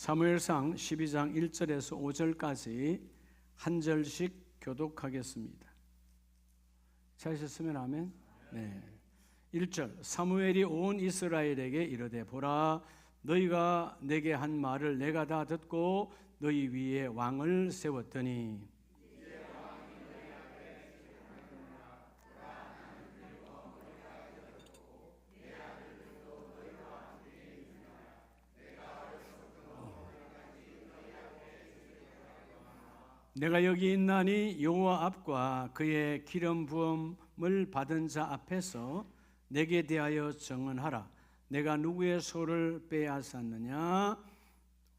사무엘상 12장 1절에서 5절까지 한 절씩 교독하겠습니다. 찾으셨으면 아멘. 네. 1절. 사무엘이 온 이스라엘에게 이르되 보라, 너희가 내게 한 말을 내가 다 듣고 너희 위에 왕을 세웠더니 내가 여기 있나니 여호와 앞과 그의 기름 부음을 받은 자 앞에서 내게 대하여 증언하라. 내가 누구의 소를 빼앗았느냐,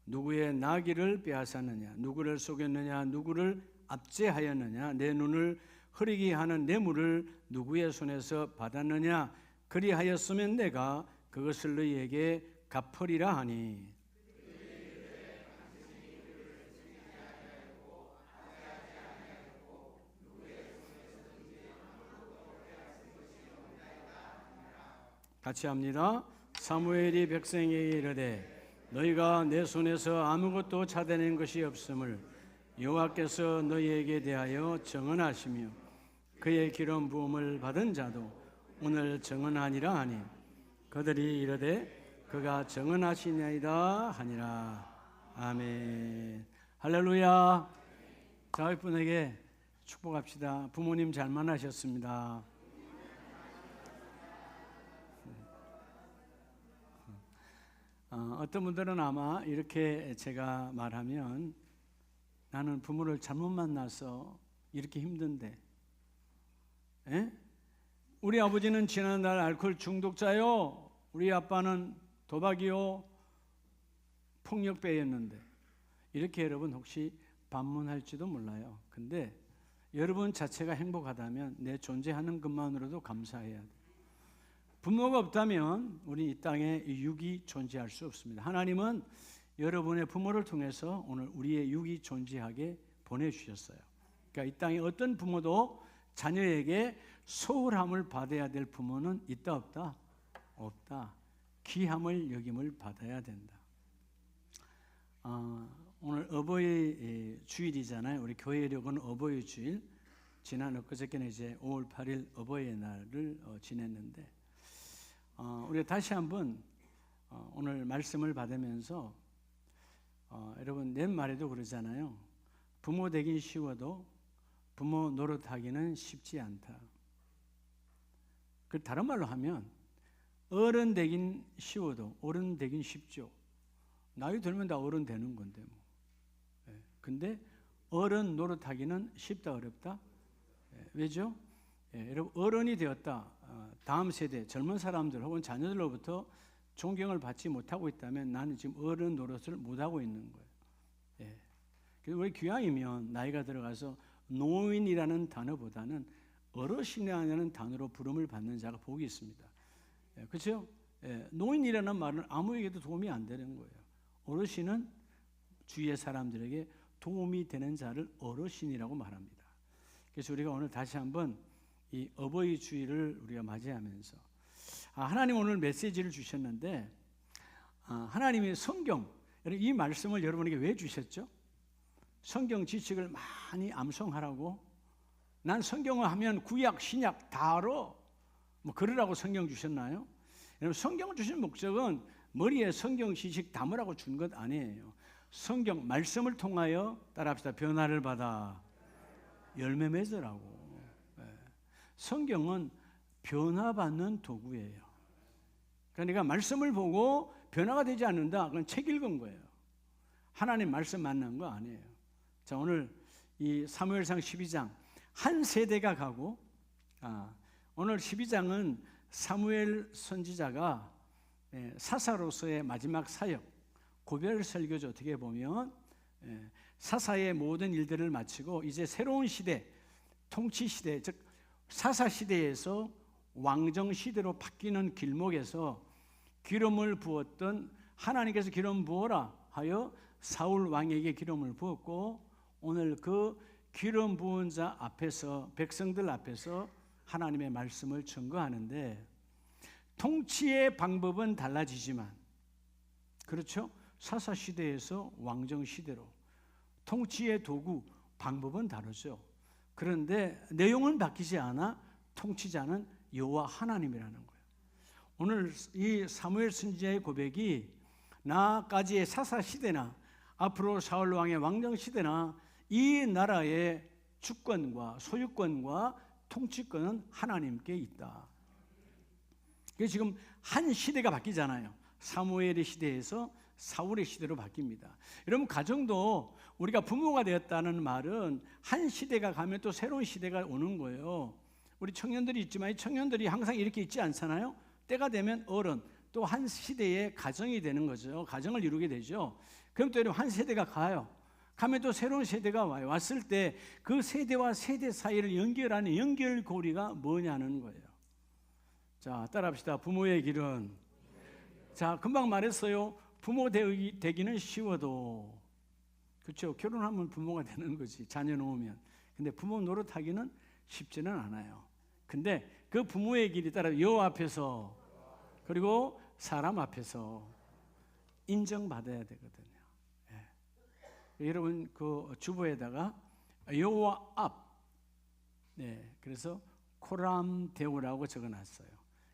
누구의 나귀를 빼앗았느냐, 누구를 속였느냐, 누구를 압제하였느냐, 내 눈을 흐리게 하는 뇌물을 누구의 손에서 받았느냐, 그리하였으면 내가 그것을 너희에게 갚으리라 하니 같이 합니다. 사무엘이 백성에게 이르되 너희가 내 손에서 아무것도 찾아낸 것이 없음을 여호와께서 너희에게 대하여 증언하시며 그의 기름 부음을 받은 자도 오늘 증언하니라 하니 그들이 이르되 그가 증언하시냐이다 하니라. 아멘. 할렐루야. 자, 이분에게 축복합시다. 부모님 잘 만나셨습니다. 어떤 분들은 아마 이렇게 제가 말하면 나는 부모를 잘못 만나서 이렇게 힘든데, 우리 아버지는 지난날 알코올 중독자요, 우리 아빠는 도박이요, 폭력배였는데, 이렇게 여러분 혹시 반문할지도 몰라요. 근데 여러분 자체가 행복하다면 내 존재하는 것만으로도 감사해야 돼요. 부모가 없다면 우리 이 땅에 육이 존재할 수 없습니다. 하나님은 여러분의 부모를 통해서 오늘 우리의 육이 존재하게 보내주셨어요. 그러니까 이 땅에 어떤 부모도 자녀에게 소홀함을 받아야 될 부모는 있다 없다? 없다. 귀함을 여김을 받아야 된다. 오늘 어버이 주일이잖아요. 우리 교회력은 어버이 주일. 지난 엊그저께는 이제 5월 8일 어버이의 날을 지냈는데 우리가 다시 한번 오늘 말씀을 받으면서 여러분 내 말에도 그러잖아요. 부모 되긴 쉬워도 부모 노릇하기는 쉽지 않다. 그 다른 말로 하면 어른 되긴 쉬워도 어른 되긴 쉽죠. 나이 들면 다 어른 되는 건데 뭐. 근데 어른 노릇하기는 쉽다 어렵다? 왜죠? 여러분 어른이 되었다. 다음 세대 젊은 사람들 혹은 자녀들로부터 존경을 받지 못하고 있다면 나는 지금 어른 노릇을 못하고 있는 거예요. 그래서 우리 귀향이면 나이가 들어가서 노인이라는 단어보다는 어르신이라는 단어로 부름을 받는 자가 복이 있습니다. 그렇죠? 노인이라는 말은 아무에게도 도움이 안 되는 거예요. 어르신은 주위의 사람들에게 도움이 되는 자를 어르신이라고 말합니다. 그래서 우리가 오늘 다시 한번 이 어버이 주일을 우리가 맞이하면서 하나님 오늘 메시지를 주셨는데 하나님이 성경, 이 말씀을 여러분에게 왜 주셨죠? 성경 지식을 많이 암송하라고. 난 성경을 하면 구약, 신약 다 알아. 뭐 그러라고 성경 주셨나요? 여러분 성경을 주신 목적은 머리에 성경 지식 담으라고 준 것 아니에요. 성경 말씀을 통하여 따라합시다. 변화를 받아 열매 맺으라고. 성경은 변화받는 도구예요. 그러니까 말씀을 보고 변화가 되지 않는다. 그건 책 읽은 거예요. 하나님 말씀 만난 거 아니에요. 자, 오늘 이 사무엘상 12장 한 세대가 가고 오늘 12장은 사무엘 선지자가 사사로서의 마지막 사역, 고별 설교죠. 어떻게 보면 사사의 모든 일들을 마치고 이제 새로운 시대, 통치 시대, 즉 사사 시대에서 왕정 시대로 바뀌는 길목에서 기름을 부었던 하나님께서 기름 부어라 하여 사울 왕에게 기름을 부었고 오늘 그 기름 부은 자 앞에서 백성들 앞에서 하나님의 말씀을 증거하는데 통치의 방법은 달라지지만 그렇죠? 사사시대에서 왕정시대로 통치의 도구, 방법은 다르죠. 그런데 내용은 바뀌지 않아 통치자는 여호와 하나님이라는 거예요. 오늘 이 사무엘 선지자의 고백이 나까지의 사사시대나 앞으로 사울 왕의 왕정시대나 이 나라의 주권과 소유권과 통치권은 하나님께 있다. 그래서 지금 한 시대가 바뀌잖아요. 사무엘의 시대에서 사울의 시대로 바뀝니다. 여러분, 가정도 우리가 부모가 되었다는 말은 한 시대가 가면 또 새로운 시대가 오는 거예요. 우리 청년들이 있지만 이 청년들이 항상 이렇게 있지 않잖아요. 때가 되면 어른, 또 한 시대의 가정이 되는 거죠. 가정을 이루게 되죠. 그럼 또 한 세대가 가요. 가면 또 새로운 세대가 와요. 왔을 때 그 세대와 세대 사이를 연결하는 연결고리가 뭐냐는 거예요. 자, 따라합시다. 부모의 길은, 자, 금방 말했어요. 부모 되기는 쉬워도, 그렇죠? 결혼하면 부모가 되는 거지, 자녀 놓으면. 근데 부모 노릇하기는 쉽지는 않아요. 근데 그 부모의 길이 따라 여호와 앞에서 그리고 사람 앞에서 인정받아야 되거든요. 예. 여러분, 그 주보에다가 여호와 앞, 네, 그래서 코람데오라고 적어놨어요.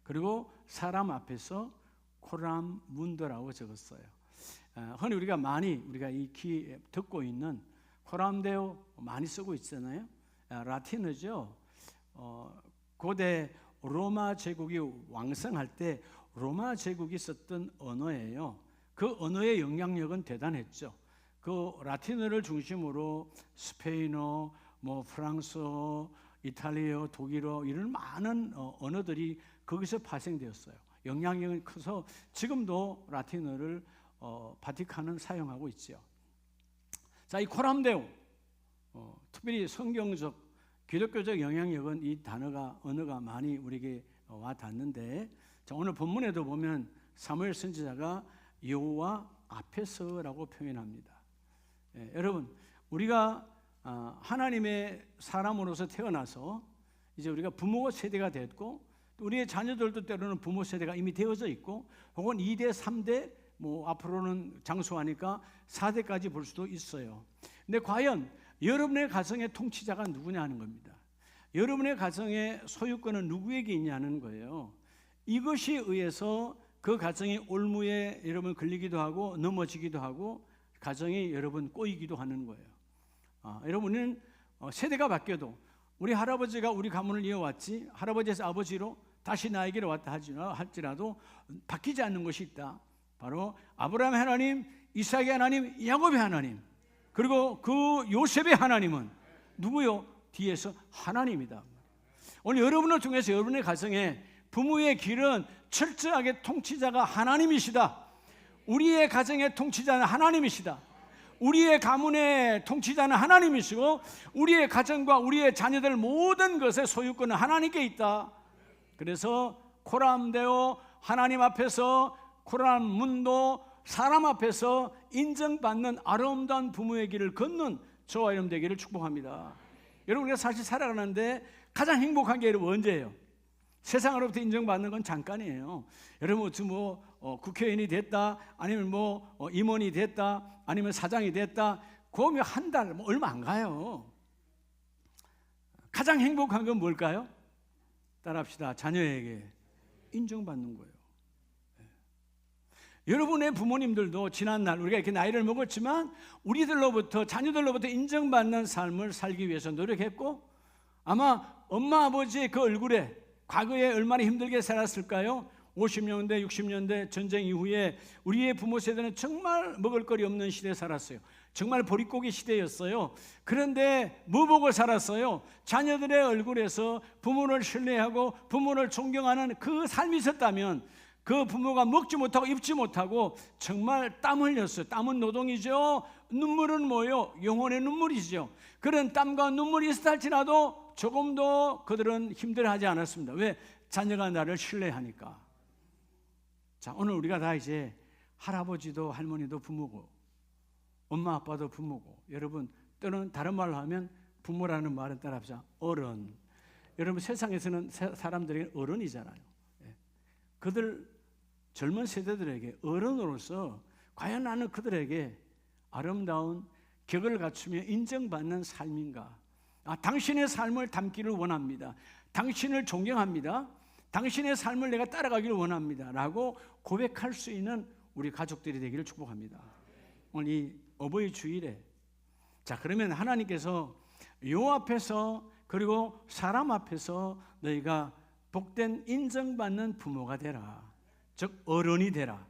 그리고 사람 앞에서 코람문도라고 적었어요. 흔히 우리가 이 귀 듣고 있는 코람데오 많이 쓰고 있잖아요. 라틴어죠. 고대 로마 제국이 왕성할 때 로마 제국이 썼던 언어예요. 그 언어의 영향력은 대단했죠. 그 라틴어를 중심으로 스페인어, 프랑스어, 이탈리아어, 독일어 이런 많은 언어들이 거기서 파생되었어요. 영향력이 커서 지금도 라틴어를 바티칸은 사용하고 있죠. 자, 이 코람데오, 특별히 성경적, 기독교적 영향력은 이 언어가 많이 우리에게 와 닿는데, 자, 오늘 본문에도 보면 사무엘 선지자가 여호와 앞에서라고 표현합니다. 여러분, 우리가 하나님의 사람으로서 태어나서 이제 우리가 부모 세대가 됐고, 우리의 자녀들도 때로는 부모 세대가 이미 되어져 있고, 혹은 2대, 3대, 앞으로는 장수하니까 4대까지 볼 수도 있어요. 근데 과연 여러분의 가정의 통치자가 누구냐 하는 겁니다. 여러분의 가정의 소유권은 누구에게 있냐는 거예요. 이것에 의해서 그 가정이 올무에 여러분 걸리기도 하고 넘어지기도 하고 가정이 여러분 꼬이기도 하는 거예요. 여러분은 세대가 바뀌어도 우리 할아버지가 우리 가문을 이어왔지, 할아버지에서 아버지로 다시 나에게로 왔다 할지라도 바뀌지 않는 것이 있다. 바로 아브라함의 하나님, 이삭의 하나님, 야곱의 하나님, 그리고 그 요셉의 하나님은 누구요? 뒤에서 하나님이다. 오늘 여러분을 통해서 여러분의 가정에 부모의 길은 철저하게 통치자가 하나님이시다. 우리의 가정의 통치자는 하나님이시다. 우리의 가문의 통치자는 하나님이시고, 우리의 가정과 우리의 자녀들 모든 것의 소유권은 하나님께 있다. 그래서 코람데오, 하나님 앞에서, 코람문도, 사람 앞에서 인정받는 아름다운 부모의 길을 걷는 저와 여러분 되기를 축복합니다. 여러분, 우리가 사실 살아가는데 가장 행복한 게 언제예요? 세상으로부터 인정받는 건 잠깐이에요. 여러분, 국회의원이 됐다, 아니면 임원이 됐다, 아니면 사장이 됐다, 그러면 한 달, 얼마 안 가요. 가장 행복한 건 뭘까요? 따라합시다. 자녀에게 인정받는 거예요. 여러분의 부모님들도 지난날 우리가 이렇게 나이를 먹었지만 우리들로부터, 자녀들로부터 인정받는 삶을 살기 위해서 노력했고, 아마 엄마 아버지의 그 얼굴에 과거에 얼마나 힘들게 살았을까요? 50년대 60년대 전쟁 이후에 우리의 부모 세대는 정말 먹을 거리 없는 시대에 살았어요. 정말 보릿고개 시대였어요. 그런데 뭐 보고 살았어요? 자녀들의 얼굴에서 부모를 신뢰하고 부모를 존경하는 그 삶이 있었다면, 그 부모가 먹지 못하고 입지 못하고 정말 땀 흘렸어요. 땀은 노동이죠. 눈물은 뭐예요? 영혼의 눈물이죠. 그런 땀과 눈물이 있었다 할지라도 조금도 그들은 힘들어하지 않았습니다. 왜? 자녀가 나를 신뢰하니까. 자, 오늘 우리가 다 이제 할아버지도 할머니도 부모고, 엄마 아빠도 부모고, 여러분 또는 다른 말로 하면 부모라는 말은 따라합시다. 어른. 여러분, 세상에서는 사람들이 어른이잖아요. 그들 젊은 세대들에게 어른으로서 과연 나는 그들에게 아름다운 격을 갖추며 인정받는 삶인가? 당신의 삶을 담기를 원합니다. 당신을 존경합니다. 당신의 삶을 내가 따라가기를 원합니다 라고 고백할 수 있는 우리 가족들이 되기를 축복합니다. 오늘 이 어버이 주일에, 자, 그러면 하나님께서 요 앞에서 그리고 사람 앞에서 너희가 복된 인정받는 부모가 되라, 즉 어른이 되라.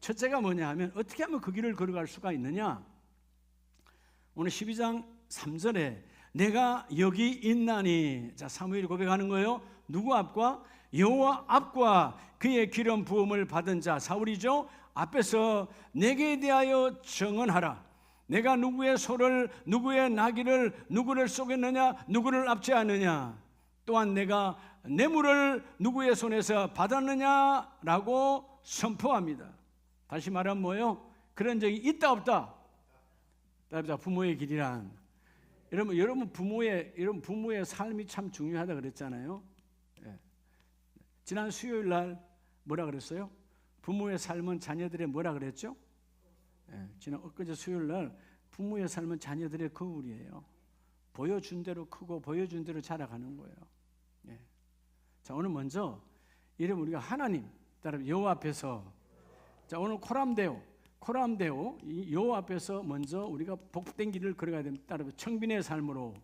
첫째가 뭐냐 하면 어떻게 하면 그 길을 걸어갈 수가 있느냐? 오늘 12장 3절에 내가 여기 있나니, 자, 사무엘이 고백하는 거예요. 누구 앞과? 여호와 앞과 그의 기름 부음을 받은 자 사울이죠. 앞에서 내게 대하여 정언하라. 내가 누구의 소를, 누구의 나귀를, 누구를 쏘겠느냐, 누구를 압제하느냐, 또한 내가 뇌물을 누구의 손에서 받았느냐라고 선포합니다. 다시 말하면 뭐예요? 그런 적이 있다 없다? 부모의 길이란, 여러분 부모의 삶이 참 중요하다 그랬잖아요. 예. 지난 수요일 날 뭐라 그랬어요? 부모의 삶은 자녀들의 뭐라 그랬죠? 예. 지난 엊그제 수요일 날 부모의 삶은 자녀들의 거울이에요. 보여준 대로 크고 보여준 대로 자라가는 거예요. 예. 자, 오늘 먼저 이름 우리가 하나님, 따라 여호와 앞에서, 자, 오늘 코람데오 이 여호와 앞에서 먼저 우리가 복된 길을 걸어가야 됩니다. 따라 청빈의 삶으로.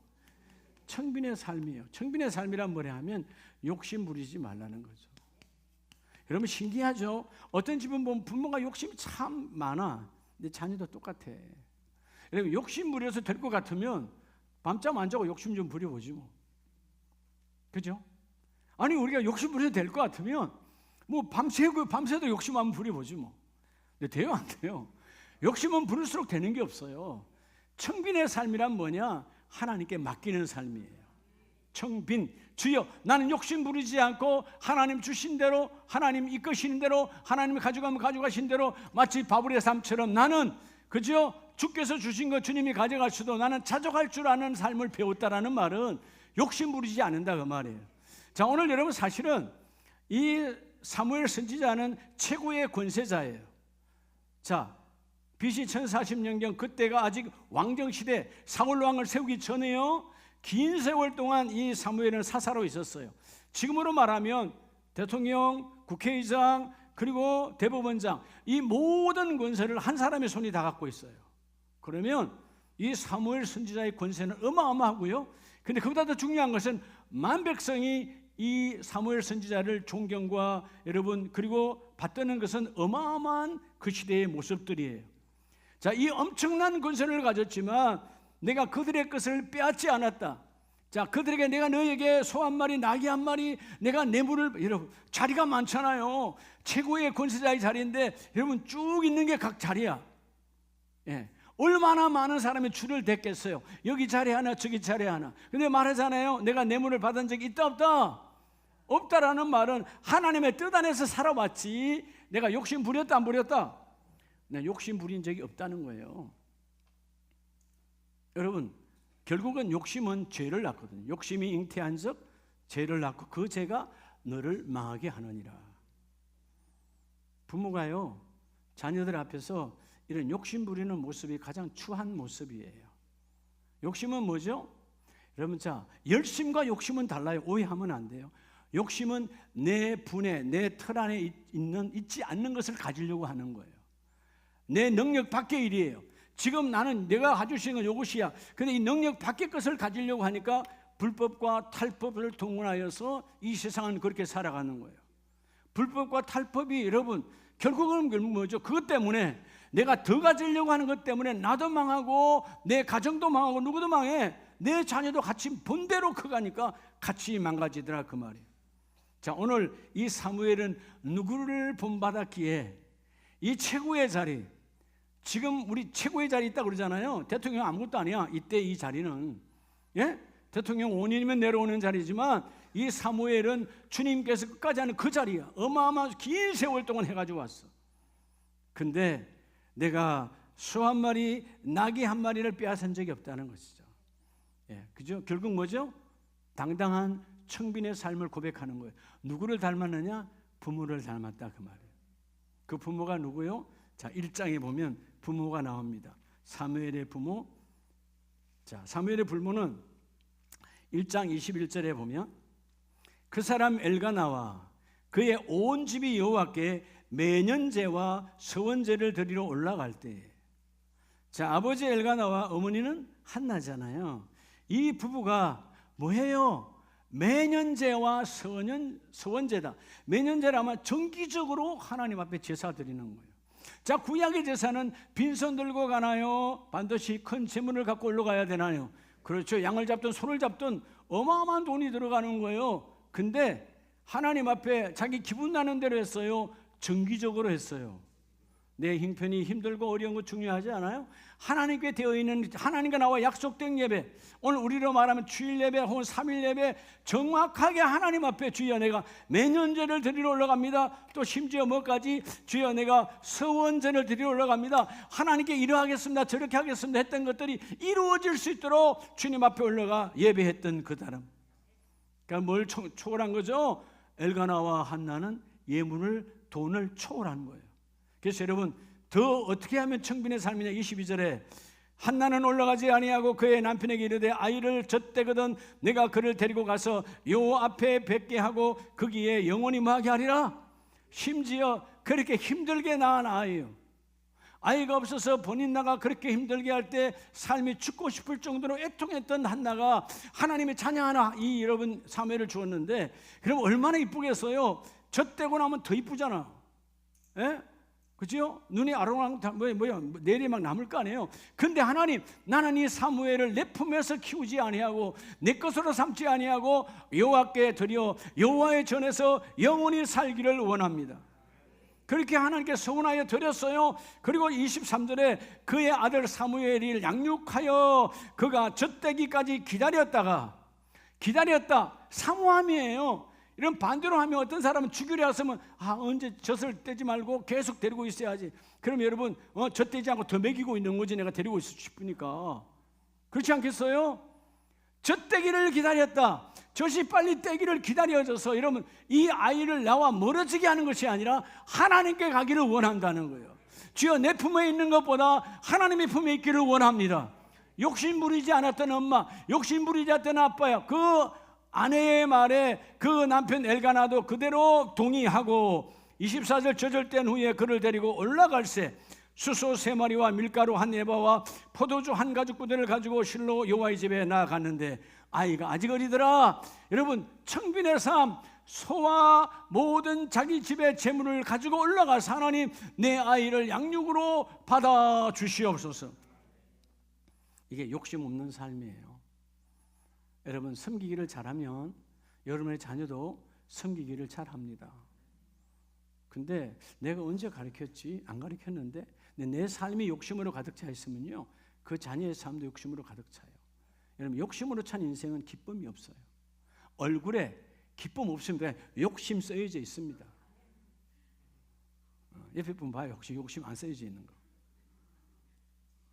청빈의 삶이에요. 청빈의 삶이란 뭐냐 하면 욕심 부리지 말라는 거죠. 여러분 신기하죠? 어떤 집은 보면 부모가 욕심이 참 많아. 근데 자녀도 똑같아. 여러분 욕심 부려서 될 것 같으면 밤잠 안 자고 욕심 좀 부려보지 뭐. 그죠? 아니 우리가 욕심 부려서 될 것 같으면 뭐 밤새도 욕심 한번 부려보지 뭐. 근데 돼요 안 돼요? 욕심은 부를수록 되는 게 없어요. 청빈의 삶이란 뭐냐? 하나님께 맡기는 삶이에요. 청빈, 주여 나는 욕심 부리지 않고 하나님 주신 대로, 하나님 이끄시는 대로, 하나님이 가져가면 가져가신 대로, 마치 바울의 삶처럼 나는 그죠? 주께서 주신 거 주님이 가져갈 수도 나는 찾아갈 줄 아는 삶을 배웠다라는 말은 욕심 부리지 않는다 그 말이에요. 자, 오늘 여러분 사실은 이 사무엘 선지자는 최고의 권세자예요. 자, BC 1040년경 그때가 아직 왕정시대, 사울 왕을 세우기 전에요, 긴 세월 동안 이 사무엘은 사사로 있었어요. 지금으로 말하면 대통령, 국회의장, 그리고 대법원장, 이 모든 권세를 한 사람의 손이 다 갖고 있어요. 그러면 이 사무엘 선지자의 권세는 어마어마하고요. 근데 그보다 더 중요한 것은 만 백성이 이 사무엘 선지자를 존경과 여러분 그리고 받드는 것은 어마어마한 그 시대의 모습들이에요. 자, 이 엄청난 권세를 가졌지만 내가 그들의 것을 빼앗지 않았다. 자, 그들에게 내가 너에게 소 한 마리, 나귀 한 마리, 내가 뇌물을, 여러분 자리가 많잖아요. 최고의 권세자의 자리인데 여러분 쭉 있는 게 각 자리야. 예. 얼마나 많은 사람이 줄을 댔겠어요. 여기 자리 하나, 저기 자리 하나. 근데 말하잖아요. 내가 뇌물을 받은 적이 있다 없다? 없다라는 말은 하나님의 뜻 안에서 살아왔지 내가 욕심 부렸다 안 부렸다? 내가 욕심 부린 적이 없다는 거예요. 여러분 결국은 욕심은 죄를 낳거든요. 욕심이 잉태한 적 죄를 낳고 그 죄가 너를 망하게 하느니라. 부모가요 자녀들 앞에서 이런 욕심 부리는 모습이 가장 추한 모습이에요. 욕심은 뭐죠? 여러분 자, 열심과 욕심은 달라요. 오해하면 안 돼요. 욕심은 내 분에, 내 틀 안에 있지 않는 것을 가지려고 하는 거예요. 내 능력 밖의 일이에요. 지금 나는 내가 가지고 있는 건 이것이야. 근데 이 능력 밖의 것을 가지려고 하니까 불법과 탈법을 동원하여서 이 세상은 그렇게 살아가는 거예요. 불법과 탈법이 여러분 결국은 뭐죠? 그것 때문에 내가 더 가지려고 하는 것 때문에 나도 망하고 내 가정도 망하고 누구도 망해. 내 자녀도 같이 본대로 커가니까 같이 망가지더라 그 말이에요. 자, 오늘 이 사무엘은 누구를 본받았기에 이 최고의 자리, 지금 우리 최고의 자리 있다고 그러잖아요. 대통령 아무것도 아니야. 이때 이 자리는, 예? 대통령 5년이면 내려오는 자리지만 이 사무엘은 주님께서 끝까지 하는 그 자리야. 어마어마한 긴 세월 동안 해가지고 왔어. 근데 내가 소 한 마리, 나귀 한 마리를 빼앗은 적이 없다는 것이죠. 예, 그죠? 결국 뭐죠? 당당한 청빈의 삶을 고백하는 거예요. 누구를 닮았느냐? 부모를 닮았다 그 말이에요. 그 부모가 누구요? 자, 1장에 보면 부모가 나옵니다. 사무엘의 부모. 자, 사무엘의 부모는 1장 21절에 보면 그 사람 엘가나와 그의 온 집이 여호와께 매년제와 서원제를 드리러 올라갈 때, 자, 아버지 엘가나와 어머니는 한나잖아요. 이 부부가 뭐해요? 매년제와 서원제다. 매년제라면 정기적으로 하나님 앞에 제사 드리는 거예요. 자, 구약의 제사는 빈손 들고 가나요? 반드시 큰 제물을 갖고 올라가야 되나요? 그렇죠. 양을 잡든 소를 잡든 어마어마한 돈이 들어가는 거예요. 근데 하나님 앞에 자기 기분 나는 대로 했어요? 정기적으로 했어요? 내 형편이 힘들고 어려운 거 중요하지 않아요? 하나님께 되어 있는, 하나님과 나와 약속된 예배, 오늘 우리로 말하면 주일 예배 혹은 3일 예배, 정확하게 하나님 앞에 주여 내가 매년제를 드리러 올라갑니다. 또 심지어 뭐까지? 주여 내가 서원제를 드리러 올라갑니다. 하나님께 이러하겠습니다, 저렇게 하겠습니다 했던 것들이 이루어질 수 있도록 주님 앞에 올라가 예배했던 그 사람. 그러니까 뭘 초월한 거죠? 엘가나와 한나는 예물을, 돈을 초월한 거예요. 그래서 여러분, 더 어떻게 하면 청빈의 삶이냐? 22절에 한나는 올라가지 아니하고 그의 남편에게 이르되 아이를 젖대거든 내가 그를 데리고 가서 여호와 앞에 뵙게 하고 거기에 영원히 뭐하게 하리라. 심지어 그렇게 힘들게 낳은 아이예요. 아이가 없어서 본인 나가 그렇게 힘들게 할 때 삶이 죽고 싶을 정도로 애통했던 한나가 하나님의 자녀 하나, 이 여러분 사무엘을 주었는데, 그럼 얼마나 이쁘겠어요? 젖대고 나면 더 이쁘잖아. 예? 그죠? 눈이 아롱아롱 내리막 남을 거 아니에요. 근데 하나님, 나는 이 사무엘을 내 품에서 키우지 아니하고 내 것으로 삼지 아니하고 여호와께 드려 여호와의 전에서 영원히 살기를 원합니다. 그렇게 하나님께 서원하여 드렸어요. 그리고 23절에 그의 아들 사무엘을 양육하여 그가 젖대기까지 기다렸다. 사모함이에요. 이런 반대로 하면 어떤 사람은 죽이려 했으면 언제 젖을 떼지 말고 계속 데리고 있어야지. 그럼 여러분 젖 떼지 않고 더 먹이고 있는 거지, 내가 데리고 있고 싶으니까. 그렇지 않겠어요? 젖떼기를 기다렸다. 젖이 빨리 떼기를 기다려져서 여러분 이 아이를 나와 멀어지게 하는 것이 아니라 하나님께 가기를 원한다는 거예요. 주여 내 품에 있는 것보다 하나님의 품에 있기를 원합니다. 욕심 부리지 않았던 엄마, 욕심 부리지 않았던 아빠야. 그 아내의 말에 그 남편 엘가나도 그대로 동의하고 24절 젖을 뗀 후에 그를 데리고 올라갈새 수소 3마리와 밀가루 1에바와 포도주 1가죽부대를 가지고 실로 여호와의 집에 나아갔는데 아이가 아직 어리더라. 여러분, 청빈의 삶, 소와 모든 자기 집의 재물을 가지고 올라가서 하나님 내 아이를 양육으로 받아 주시옵소서. 이게 욕심 없는 삶이에요. 여러분, 섬기기를 잘하면 여러분의 자녀도 섬기기를 잘합니다. 근데 내가 언제 가르쳤지? 안 가르쳤는데 내 삶이 욕심으로 가득 차 있으면요, 그 자녀의 삶도 욕심으로 가득 차요. 여러분, 욕심으로 찬 인생은 기쁨이 없어요. 얼굴에 기쁨 없으면 욕심 써여져 있습니다. 옆에 분 봐요. 혹시 욕심 안 써여져 있는 거?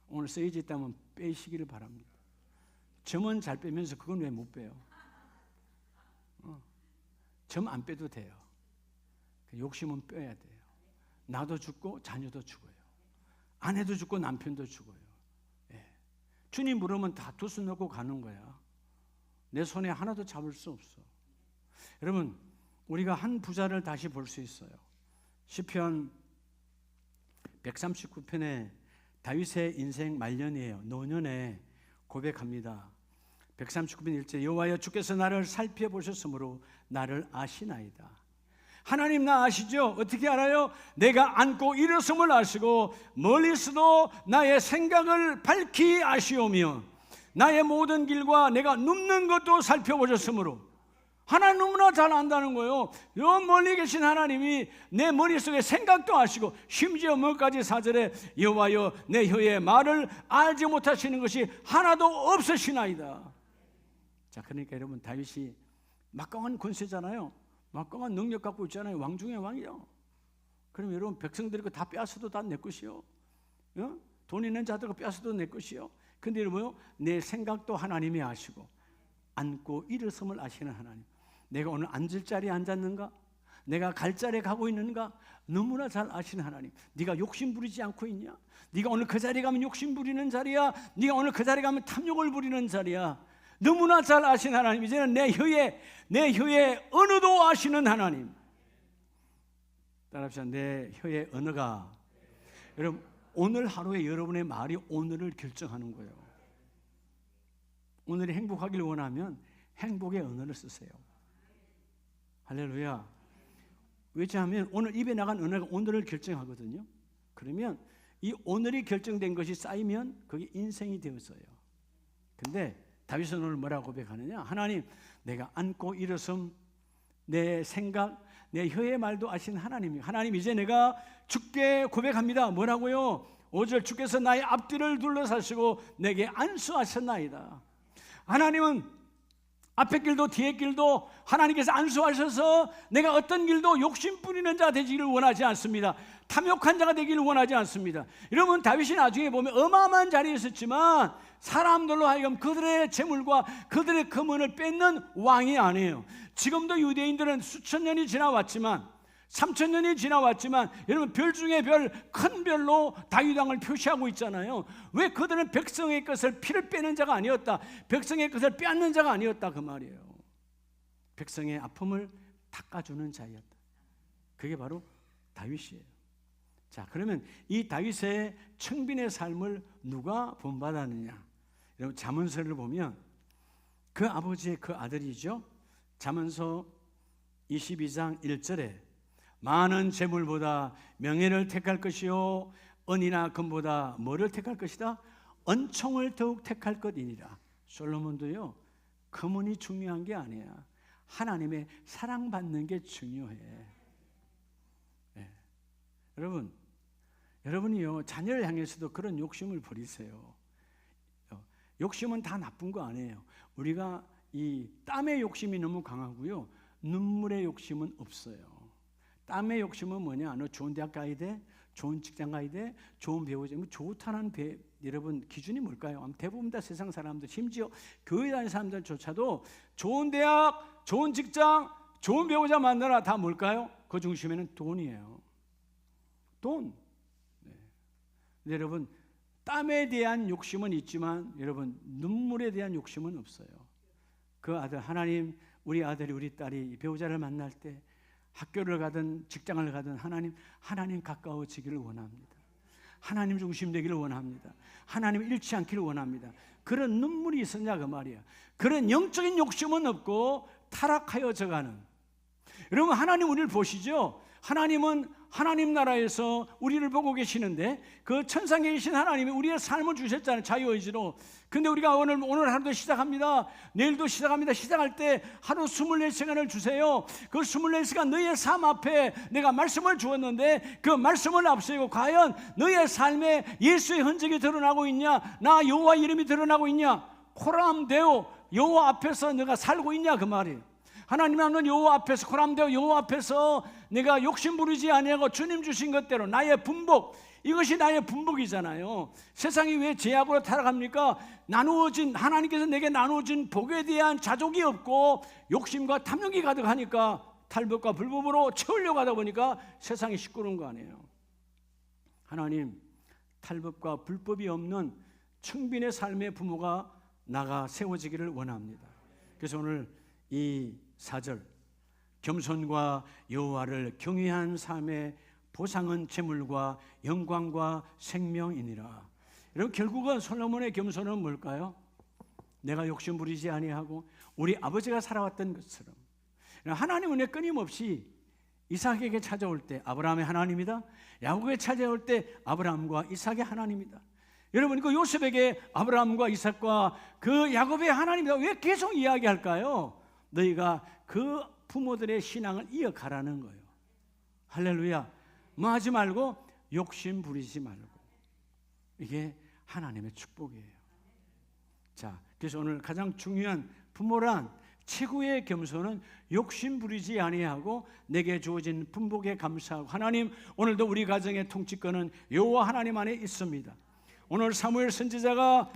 오늘 써여져 있다면 빼시기를 바랍니다. 점은 잘 빼면서 그건 왜 못 빼요? 점 안 빼도 돼요. 욕심은 빼야 돼요. 나도 죽고 자녀도 죽어요. 아내도 죽고 남편도 죽어요. 예. 주님 부르면 다 두 손 놓고 가는 거야. 내 손에 하나도 잡을 수 없어. 여러분, 우리가 한 부자를 다시 볼 수 있어요. 시편 139편에 다윗의 인생 말년이에요. 노년에 고백합니다. 139편 1절 여호와여 주께서 나를 살펴보셨으므로 나를 아시나이다. 하나님 나 아시죠? 어떻게 알아요? 내가 앉고 일어섬을 아시고 멀리서도 나의 생각을 밝히 아시오며 나의 모든 길과 내가 눕는 것도 살펴보셨으므로. 하나님 너무나 잘 안다는 거예요. 저 멀리 계신 하나님이 내 머릿속에 생각도 아시고 심지어 뭐까지 4절에 여호와여 내 혀의 말을 알지 못하시는 것이 하나도 없으시나이다. 자, 그러니까 여러분, 다윗이 막강한 권세잖아요. 막강한 능력 갖고 있잖아요. 왕 중에 왕이요. 그럼 여러분, 백성들이 다 빼앗아도 다 내 것이요. 돈 있는 자들 빼앗아도 내 것이요. 근데 여러분, 내 생각도 하나님이 아시고 앉고 일어섬을 아시는 하나님. 내가 오늘 앉을 자리에 앉았는가? 내가 갈 자리에 가고 있는가? 너무나 잘 아시는 하나님. 네가 욕심 부리지 않고 있냐? 네가 오늘 그 자리에 가면 욕심 부리는 자리야. 네가 오늘 그 자리에 가면 탐욕을 부리는 자리야. 너무나 잘 아시는 하나님. 이제는 내 혀의 언어도 아시는 하나님. 따라합시다. 내 혀의 언어가. 여러분, 오늘 하루에 여러분의 말이 오늘을 결정하는 거예요. 오늘이 행복하기를 원하면 행복의 언어를 쓰세요. 할렐루야. 왜냐하면 오늘 입에 나간 언어가 오늘을 결정하거든요. 그러면 이 오늘이 결정된 것이 쌓이면 그게 인생이 되었어요. 근데 다윗은 오늘 뭐라고 고백하느냐? 하나님, 내가 앉고 일어섬, 내 생각, 내 혀의 말도 아신 하나님. 하나님, 이제 내가 주께 고백합니다. 뭐라고요? 5절, 주께서 나의 앞뒤를 둘러사시고 내게 안수하셨나이다. 하나님은 앞의 길도 뒤의 길도 하나님께서 안수하셔서 내가 어떤 길도 욕심 부리는 자 되기를 원하지 않습니다. 탐욕한 자가 되기를 원하지 않습니다. 여러분, 다윗이 나중에 보면 어마어마한 자리에 있었지만 사람들로 하여금 그들의 재물과 그들의 금은을 뺏는 왕이 아니에요. 지금도 유대인들은 수천 년이 지나왔지만, 3,000년이 지나왔지만, 여러분, 별 중에 별, 큰 별로 다윗 왕을 표시하고 있잖아요. 왜? 그들은 백성의 것을 피를 빼는 자가 아니었다. 백성의 것을 빼앗는 자가 아니었다, 그 말이에요. 백성의 아픔을 닦아주는 자였다. 그게 바로 다윗이에요. 자, 그러면 이 다윗의 청빈의 삶을 누가 본받았느냐? 여러분, 잠언서를 보면 그 아버지의 그 아들이죠. 잠언서 22장 1절에 많은 재물보다 명예를 택할 것이요, 은이나 금보다 뭐를 택할 것이다? 은총을 더욱 택할 것이니라. 솔로몬도요, 금은이 중요한 게 아니야. 하나님의 사랑받는 게 중요해. 네. 여러분이요, 자녀를 향해서도 그런 욕심을 버리세요. 욕심은 다 나쁜 거 아니에요. 우리가 이 땀의 욕심이 너무 강하고요, 눈물의 욕심은 없어요. 땀의 욕심은 뭐냐? 너 좋은 대학 가야 돼? 좋은 직장 가야 돼? 좋은 배우자. 좋다는 여러분 기준이 뭘까요? 대부분 다 세상 사람들, 심지어 교회 다니는 사람들조차도 좋은 대학, 좋은 직장, 좋은 배우자 만나라 다 뭘까요? 그 중심에는 돈이에요. 돈. 네. 근데 여러분, 땀에 대한 욕심은 있지만 여러분, 눈물에 대한 욕심은 없어요. 그 아들, 하나님, 우리 아들이, 우리 딸이 배우자를 만날 때 학교를 가든 직장을 가든 하나님 가까워지기를 원합니다. 하나님 중심 되기를 원합니다. 하나님 잃지 않기를 원합니다. 그런 눈물이 있었냐 그 말이야. 그런 영적인 욕심은 없고 타락하여 져가는. 여러분, 하나님 우리를 보시죠. 하나님은 하나님 나라에서 우리를 보고 계시는데 그 천상에 계신 하나님이 우리의 삶을 주셨잖아요. 자유의지로. 근데 우리가 오늘 하루도 시작합니다. 내일도 시작합니다. 시작할 때 하루 24시간을 주세요. 그 24시간 너희의 삶 앞에 내가 말씀을 주었는데 그 말씀을 앞세우고 과연 너희의 삶에 예수의 흔적이 드러나고 있냐? 나 여호와 이름이 드러나고 있냐? 코람데오 여호와 앞에서 내가 살고 있냐 그 말이에요. 하나님 하는 여호와 앞에서, 코람데오 여호와 앞에서 내가 욕심 부리지 아니하고 주님 주신 것대로 나의 분복, 이것이 나의 분복이잖아요. 세상이 왜 죄악으로 타락합니까? 나누어진, 하나님께서 내게 나누어진 복에 대한 자족이 없고 욕심과 탐욕이 가득하니까 탈법과 불법으로 채우려고 하다 보니까 세상이 시끄러운 거 아니에요. 하나님, 탈법과 불법이 없는 청빈의 삶의 부모가 나가 세워지기를 원합니다. 그래서 오늘 이 4절, 겸손과 여호와를 경외한 삶의 보상은 재물과 영광과 생명이니라. 여러분, 결국은 솔로몬의 겸손은 뭘까요? 내가 욕심 부리지 아니하고 우리 아버지가 살아왔던 것처럼. 하나님은 끊임없이 이삭에게 찾아올 때 아브라함의 하나님이다, 야곱에게 찾아올 때 아브라함과 이삭의 하나님이다. 여러분, 그 요셉에게 아브라함과 이삭과 그 야곱의 하나님이다 왜 계속 이야기할까요? 너희가 그 부모들의 신앙을 이어가라는 거예요. 할렐루야. 뭐 하지 말고 욕심 부리지 말고. 이게 하나님의 축복이에요. 자, 그래서 오늘 가장 중요한 부모란 최고의 겸손은 욕심 부리지 아니하고 내게 주어진 분복에 감사하고. 하나님, 오늘도 우리 가정의 통치권은 여호와 하나님 안에 있습니다. 오늘 사무엘 선지자가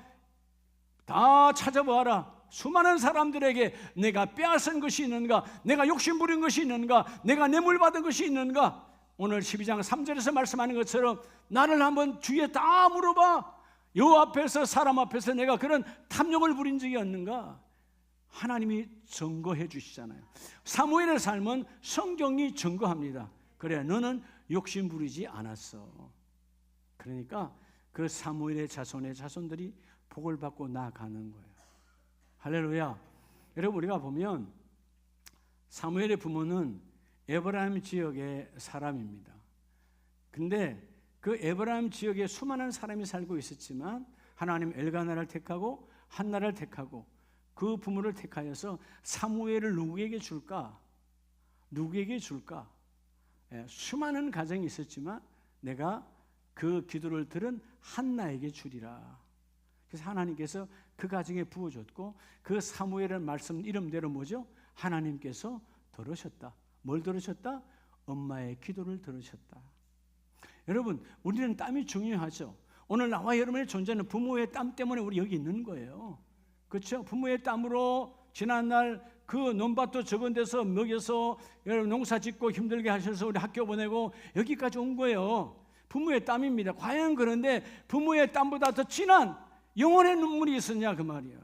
다 찾아보아라. 수많은 사람들에게 내가 빼앗은 것이 있는가, 내가 욕심부린 것이 있는가, 내가 뇌물받은 것이 있는가. 오늘 12장 3절에서 말씀하는 것처럼 나를 한번 주위에 다 물어봐. 여호와 앞에서, 사람 앞에서 내가 그런 탐욕을 부린 적이 없는가? 하나님이 증거해 주시잖아요. 사무엘의 삶은 성경이 증거합니다. 그래, 너는 욕심 부리지 않았어. 그러니까 그 사무엘의 자손의 자손들이 복을 받고 나아가는 거예요. 할렐루야. 여러분, 우리가 보면 사무엘의 부모는 에브라임 지역의 사람입니다. 근데 그 에브라임 지역에 수많은 사람이 살고 있었지만 하나님 엘가나를 택하고 한나를 택하고 그 부모를 택하여서 사무엘을 누구에게 줄까? 누구에게 줄까? 수많은 가정이 있었지만 내가 그 기도를 들은 한나에게 주리라. 그래서 하나님께서 그 가정에 부어줬고 그 사무엘의 말씀 이름대로 뭐죠? 하나님께서 들으셨다. 뭘 들으셨다? 엄마의 기도를 들으셨다. 여러분, 우리는 땀이 중요하죠. 오늘 나와 여러분의 존재는 부모의 땀 때문에 우리 여기 있는 거예요. 그렇죠? 부모의 땀으로 지난날 그 논밭도 적은 데서 먹여서 여러분 농사 짓고 힘들게 하셔서 우리 학교 보내고 여기까지 온 거예요. 부모의 땀입니다. 과연 그런데 부모의 땀보다 더 진한 영혼의 눈물이 있었냐 그 말이야.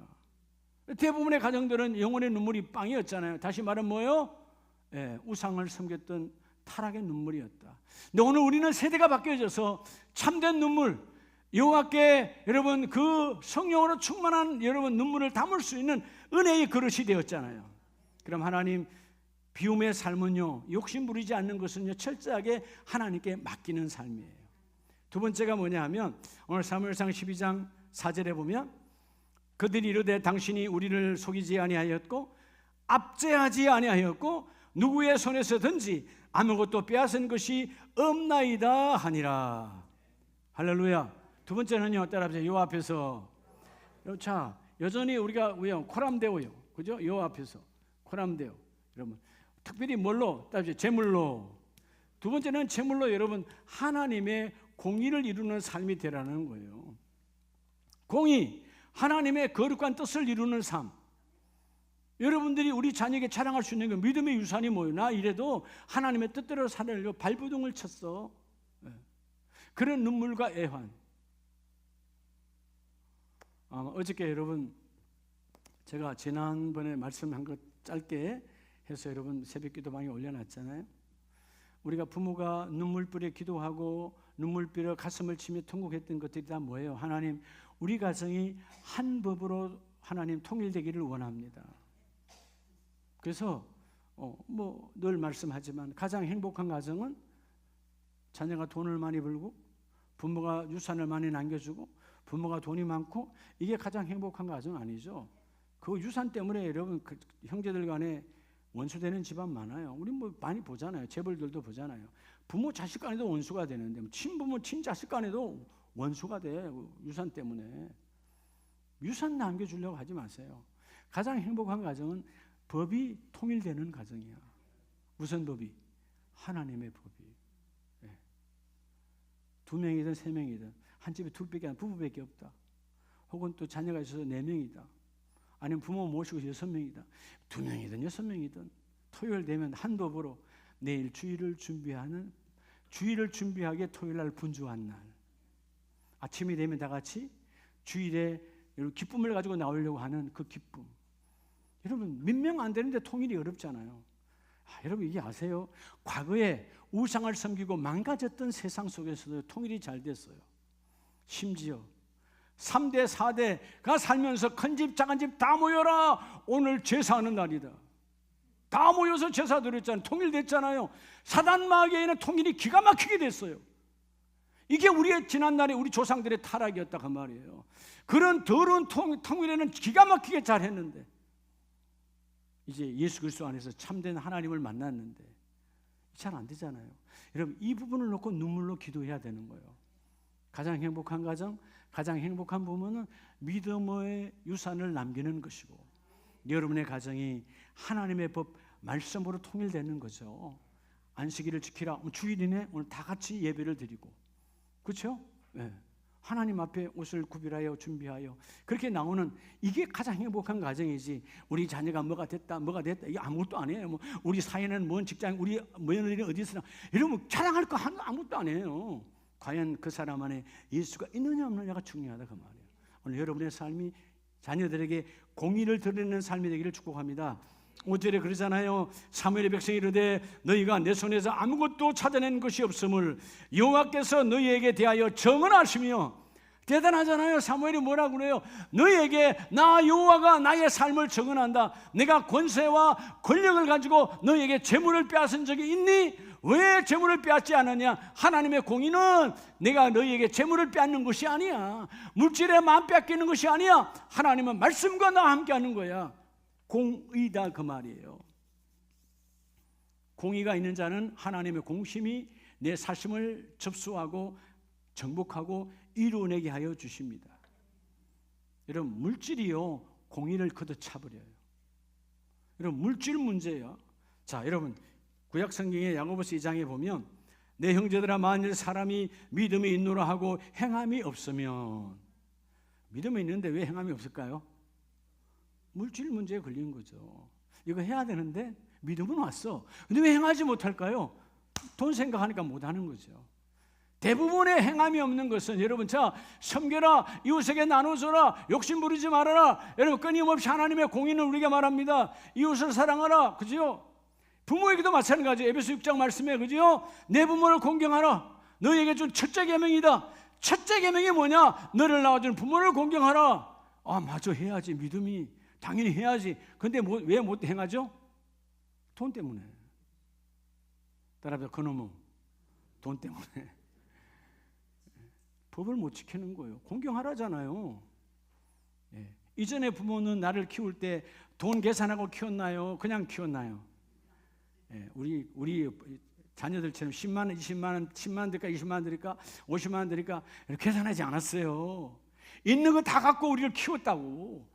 대부분의 가정들은 영혼의 눈물이 빵이었잖아요. 다시 말하면 뭐예요? 우상을 섬겼던 타락의 눈물이었다. 근데 오늘 우리는 세대가 바뀌어져서 참된 눈물, 여호와께 여러분 그 성령으로 충만한 여러분 눈물을 담을 수 있는 은혜의 그릇이 되었잖아요. 그럼 하나님, 비움의 삶은요, 욕심 부리지 않는 것은요, 철저하게 하나님께 맡기는 삶이에요. 두 번째가 뭐냐 하면 오늘 사무엘상 12장 4절에 보면 그들이 이르되 당신이 우리를 속이지 아니하였고 압제하지 아니하였고 누구의 손에서든지 아무것도 빼앗은 것이 없나이다 하니라. 할렐루야. 두 번째는요, 따라합시다. 여호와 앞에서. 자, 여전히 우리가 코람데오요, 그죠? 여호와 앞에서 코람데오. 여러분, 특별히 뭘로? 따라합시다. 제물로. 두 번째는 제물로 여러분 하나님의 공의를 이루는 삶이 되라는 거예요. 공의, 하나님의 거룩한 뜻을 이루는 삶. 여러분들이 우리 자녀에게 자랑할 수 있는 게 믿음의 유산이 뭐예요? 나 이래도 하나님의 뜻대로 살려고 발버둥을 쳤어. 그런 눈물과 애환. 어저께 여러분 제가 지난번에 말씀한 것 짧게 해서 여러분 새벽기도 많이 올려놨잖아요. 우리가 부모가 눈물불에 기도하고 눈물불에 가슴을 치며 통곡했던 것들이 다 뭐예요? 하나님, 우리 가정이 한 법으로 하나님 통일되기를 원합니다. 그래서 늘 말씀하지만 가장 행복한 가정은 자녀가 돈을 많이 벌고 부모가 유산을 많이 남겨주고 부모가 돈이 많고, 이게 가장 행복한 가정은 아니죠. 그 유산 때문에 여러분 그 형제들 간에 원수되는 집안 많아요. 우리 뭐 많이 보잖아요. 재벌들도 보잖아요. 부모 자식 간에도 원수가 되는데 친부모 친자식 간에도 원수가 돼. 유산 때문에. 유산 남겨주려고 하지 마세요. 가장 행복한 가정은 법이 통일되는 가정이야. 무슨 법이? 하나님의 법이. 네. 2명이든 3명이든 한 집에 둘밖에 안, 부부밖에 없다. 혹은 또 자녀가 있어서 4명이다. 아니면 부모 모시고 6명이다. 2명이든 6명이든 토요일 되면 한 법으로 내일 주일을 준비하기에 토요일날 분주한 날. 아침이 되면 다 같이 주일에 기쁨을 가지고 나오려고 하는 그 기쁨. 여러분 몇 명 안 되는데 통일이 어렵잖아요. 여러분 이게 아세요? 과거에 우상을 섬기고 망가졌던 세상 속에서도 통일이 잘 됐어요. 심지어 3대 4대가 살면서 큰 집 작은 집 다 모여라, 오늘 제사하는 날이다. 다 모여서 제사 드렸잖아요. 통일됐잖아요. 사단 마귀에는 통일이 기가 막히게 됐어요. 이게 우리의 지난날에 우리 조상들의 타락이었다 그 말이에요. 그런 더러운 통일에는 기가 막히게 잘했는데 이제 예수 그리스도 안에서 참된 하나님을 만났는데 잘 안 되잖아요. 여러분 이 부분을 놓고 눈물로 기도해야 되는 거예요. 가장 행복한 가정, 가장 행복한 부모는 믿음의 유산을 남기는 것이고, 여러분의 가정이 하나님의 법 말씀으로 통일되는 거죠. 안식일을 지키라. 주일이네. 오늘 다 같이 예배를 드리고, 그렇죠? 네. 하나님 앞에 옷을 구별하여 준비하여 그렇게 나오는 이게 가장 행복한 가정이지. 우리 자녀가 뭐가 됐다 이게 아무것도 아니에요. 뭐 우리 사회는 뭔 직장, 우리 며느리는 어디 있으나 이러면 자랑할 거 아무것도 아니에요. 과연 그 사람 안에 예수가 있느냐 없느냐가 중요하다 그 말이에요. 오늘 여러분의 삶이 자녀들에게 공의를 드러내는 삶이 되기를 축복합니다. 5절에 그러잖아요. 사무엘의 백성이 이르되 너희가 내 손에서 아무것도 찾아낸 것이 없음을 여호와께서 너희에게 대하여 정언하시며. 대단하잖아요. 사무엘이 뭐라고 그래요? 너희에게 나 여호와가 나의 삶을 정언한다. 내가 권세와 권력을 가지고 너희에게 재물을 빼앗은 적이 있니? 왜 재물을 빼앗지 않느냐? 하나님의 공의는 내가 너희에게 재물을 빼앗는 것이 아니야. 물질에 마음 빼앗기는 것이 아니야. 하나님은 말씀과 나와 함께 하는 거야. 공의다 그 말이에요. 공의가 있는 자는 하나님의 공심이 내 사심을 접수하고 정복하고 이루어내게 하여 주십니다. 여러분 물질이요 공의를 걷어차버려요. 여러분 물질 문제예요. 자 여러분 구약 성경의 야고보서 2장에 보면 내 형제들아 만일 사람이 믿음이 있노라 하고 행함이 없으면. 믿음이 있는데 왜 행함이 없을까요? 물질 문제에 걸린 거죠. 이거 해야 되는데 믿음은 왔어. 근데 왜 행하지 못할까요? 돈 생각하니까 못하는 거죠. 대부분의 행함이 없는 것은 여러분 자 섬겨라, 이웃에게 나눠줘라, 욕심 부리지 말아라. 여러분 끊임없이 하나님의 공의는 우리에게 말합니다. 이웃을 사랑하라, 그죠? 부모에게도 마찬가지예요. 에베소 6장 말씀에 그죠? 내 부모를 공경하라. 너희에게 준 첫째 계명이다. 첫째 계명이 뭐냐? 너를 낳아준 부모를 공경하라. 아 맞아, 해야지. 믿음이 당연히 해야지. 근데 왜 못 행하죠? 돈 때문에. 따라서 그놈은 돈 때문에 법을 못 지키는 거예요. 공경하라잖아요. 예. 이전에 부모는 나를 키울 때 돈 계산하고 키웠나요? 그냥 키웠나요? 예. 우리 자녀들처럼 10만 원, 20만 원, 10만 원 드릴까, 20만 원 드릴까, 50만 원 드릴까 이렇게 계산하지 않았어요. 있는 거 다 갖고 우리를 키웠다고.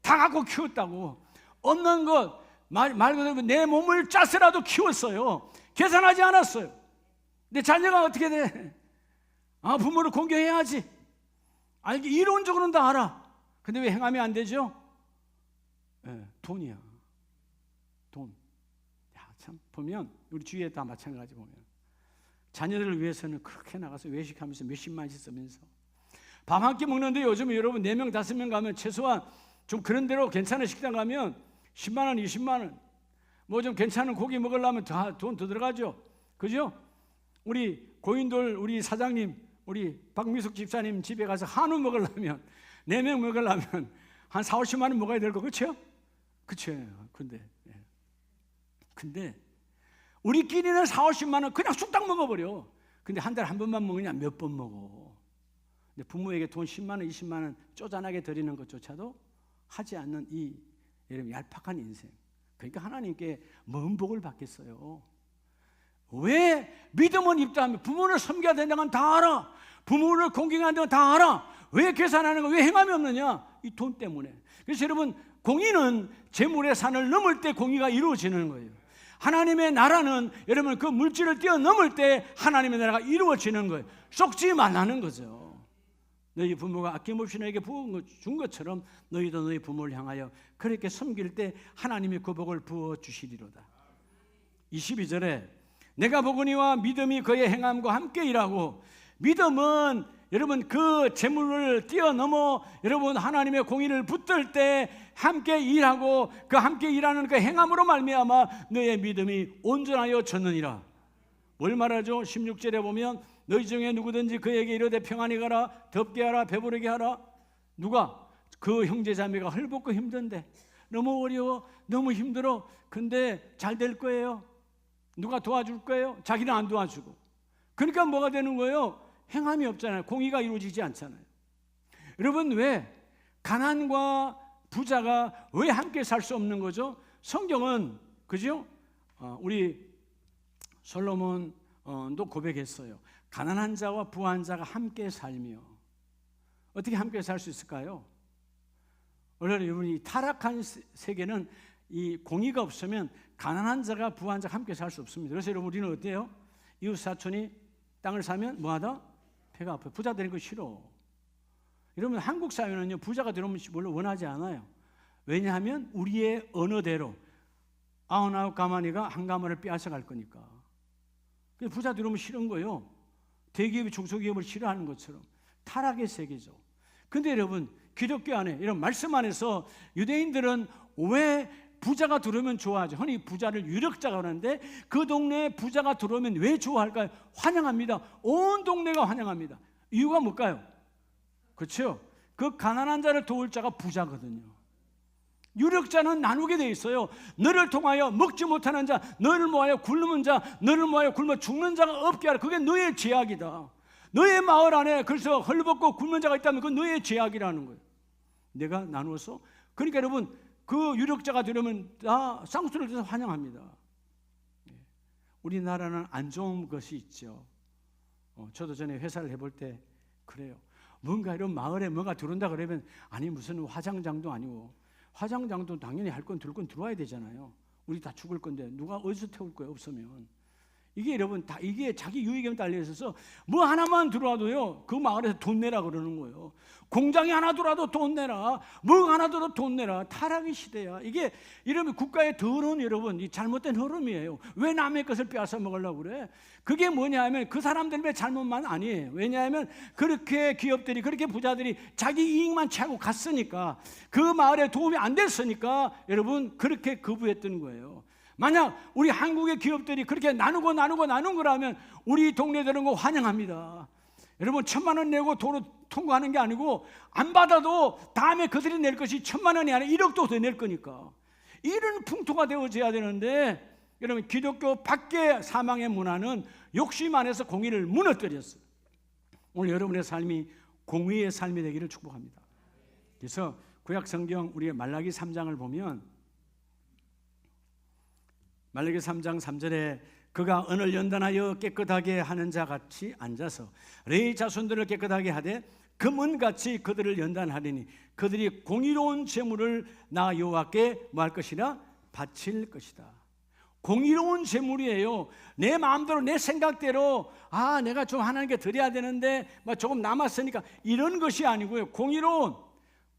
다 갖고 키웠다고. 없는 것 말 그대로 내 몸을 짜서라도 키웠어요. 계산하지 않았어요. 내 자녀가 어떻게 돼? 아 부모를 공경해야지. 이게 이론적으로는 다 알아. 근데 왜 행하면 안 되죠? 네, 돈이야. 돈. 야, 참 보면 우리 주위에 다 마찬가지 보면 자녀들을 위해서는 그렇게 나가서 외식하면서 몇십만씩 쓰면서 밥 한 끼 먹는데 요즘 여러분 4명 5명 가면 최소한 좀 그런 대로 괜찮은 식당 가면 10만 원, 20만 원, 뭐 좀 괜찮은 고기 먹으려면 돈 더 들어가죠, 그죠? 우리 고인돌 우리 사장님, 우리 박미숙 집사님 집에 가서 한우 먹으려면 4명 먹으려면 한 4, 50만 원 먹어야 될 거, 그렇죠? 그렇죠. 근데 우리끼리는 4, 50만 원 그냥 쑥딱 먹어버려. 근데 한 달에 한 번만 먹으냐? 몇 번 먹어. 근데 부모에게 돈 10만 원, 20만 원 쪼잔하게 드리는 것조차도 하지 않는 이 여러분 얄팍한 인생. 그러니까 하나님께 뭔 복을 받겠어요? 왜 믿음은 입다하면 부모를 섬겨야 된다는 건 다 알아. 부모를 공경해야 된다는 건 다 알아. 왜 계산하는 거, 왜 행함이 없느냐? 이 돈 때문에. 그래서 여러분 공의는 재물의 산을 넘을 때 공의가 이루어지는 거예요. 하나님의 나라는 여러분 그 물질을 뛰어넘을 때 하나님의 나라가 이루어지는 거예요. 쏙지 말라는 거죠. 너희 부모가 아낌없이 너에게 준 것처럼 너희도 너희 부모를 향하여 그렇게 섬길 때 하나님이 그 복을 부어주시리로다. 22절에 내가 보거니와 믿음이 그의 행함과 함께 일하고. 믿음은 여러분 그 재물을 뛰어넘어 여러분 하나님의 공의를 붙들 때 함께 일하고 그 함께 일하는 그 행함으로 말미암아 너의 믿음이 온전하여 졌느니라. 뭘 말하죠? 16절에 보면 너희 중에 누구든지 그에게 이르되 평안히 가라, 덥게 하라, 배부르게 하라. 누가? 그 형제 자매가 헐벗고 힘든데, 너무 어려워, 너무 힘들어. 근데 잘 될 거예요. 누가 도와줄 거예요? 자기는 안 도와주고. 그러니까 뭐가 되는 거예요? 행함이 없잖아요. 공의가 이루어지지 않잖아요. 여러분 왜 가난과 부자가 왜 함께 살 수 없는 거죠? 성경은 그죠? 우리 솔로몬도 고백했어요. 가난한 자와 부한 자가 함께 살며. 어떻게 함께 살 수 있을까요? 원래 여러분이 타락한 세계는 이 공의가 없으면 가난한 자가 부한 자가 함께 살 수 없습니다. 그래서 여러분 우리는 어때요? 이웃 사촌이 땅을 사면 뭐하다? 배가 아파요. 부자 되는 거 싫어. 여러분 한국 사회는요 부자가 들어오면 별로 원하지 않아요. 왜냐하면 우리의 언어대로 99 가마니가 한 가마를 빼앗아갈 거니까. 부자 들어오면 싫은 거예요. 대기업이 중소기업을 싫어하는 것처럼 타락의 세계죠. 근데 여러분 기독교 안에 이런 말씀 안에서 유대인들은 왜 부자가 들어오면 좋아하죠? 흔히 부자를 유력자가 하는데 그 동네에 부자가 들어오면 왜 좋아할까요? 환영합니다. 온 동네가 환영합니다. 이유가 뭘까요? 그렇죠? 그 가난한 자를 도울 자가 부자거든요. 유력자는 나누게 돼 있어요. 너를 통하여 먹지 못하는 자, 너를 모하여 굶는 자, 너를 모하여 굶어 죽는 자가 없게 하라. 그게 너의 죄악이다. 너의 마을 안에 그래서 헐벗고 굶는 자가 있다면 그건 너의 죄악이라는 거예요. 내가 나누어서. 그러니까 여러분 그 유력자가 되려면 다 쌍수를 해서 환영합니다. 우리나라는 안 좋은 것이 있죠. 저도 전에 회사를 해볼 때 그래요. 뭔가 이런 마을에 뭐가 들어온다 그러면 아니 무슨 화장장도 아니고 화장장도 당연히 할 건 들고 들어와야 되잖아요. 우리 다 죽을 건데 누가 어디서 태울 거예요? 없으면. 이게 여러분 다 이게 자기 유익에 달려 있어서 뭐 하나만 들어와도요 그 마을에서 돈 내라 그러는 거예요. 공장이 하나 들어와도 돈 내라, 뭐 하나 들어도 돈 내라. 타락의 시대야. 이게 이러면 국가의 더러운 여러분 이 잘못된 흐름이에요. 왜 남의 것을 빼앗아 먹으려고 그래? 그게 뭐냐 하면 그 사람들의 잘못만 아니에요. 왜냐하면 그렇게 기업들이 그렇게 부자들이 자기 이익만 채고 갔으니까 그 마을에 도움이 안 됐으니까 여러분 그렇게 거부했던 거예요. 만약 우리 한국의 기업들이 그렇게 나눈 거라면 우리 동네 되는 거 환영합니다. 여러분 1,000만 원 내고 도로 통과하는 게 아니고 안 받아도 다음에 그들이 낼 것이 1,000만 원이 아니라 1억도 더 낼 거니까 이런 풍토가 되어져야 되는데 여러분 기독교 밖의 사망의 문화는 욕심 안에서 공의를 무너뜨렸어요. 오늘 여러분의 삶이 공의의 삶이 되기를 축복합니다. 그래서 구약 성경 우리의 말라기 3장을 보면 말라기 3장 3절에 그가 언을 연단하여 깨끗하게 하는 자 같이 앉아서 레위 자손들을 깨끗하게 하되 금은같이 그들을 연단하리니 그들이 공의로운 제물을 나 여호와께 뭐 할 것이라? 바칠 것이다. 공의로운 제물이에요. 내 마음대로 내 생각대로 내가 좀 하나님께 드려야 되는데 조금 남았으니까 이런 것이 아니고요. 공의로운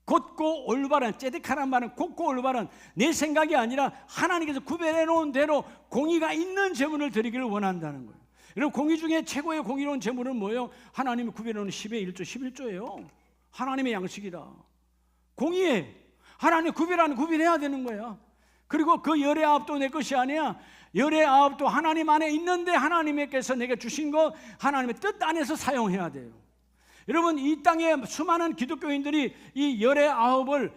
곧고 올바른, 째득하란 말은 곧고 올바른 내 생각이 아니라 하나님께서 구별해 놓은 대로 공의가 있는 제물을 드리기를 원한다는 거예요. 여러분 공의 중에 최고의 공의로운 제물은 뭐예요? 하나님이 구별해 놓은 10의 1조 11조예요 하나님의 양식이다. 공의에 하나님 구별해야 되는 거야. 그리고 그 열의 아홉도 내 것이 아니야. 열의 아홉도 하나님 안에 있는데 하나님께서 내게 주신 거 하나님의 뜻 안에서 사용해야 돼요. 여러분 이 땅에 수많은 기독교인들이 이 열의 아홉을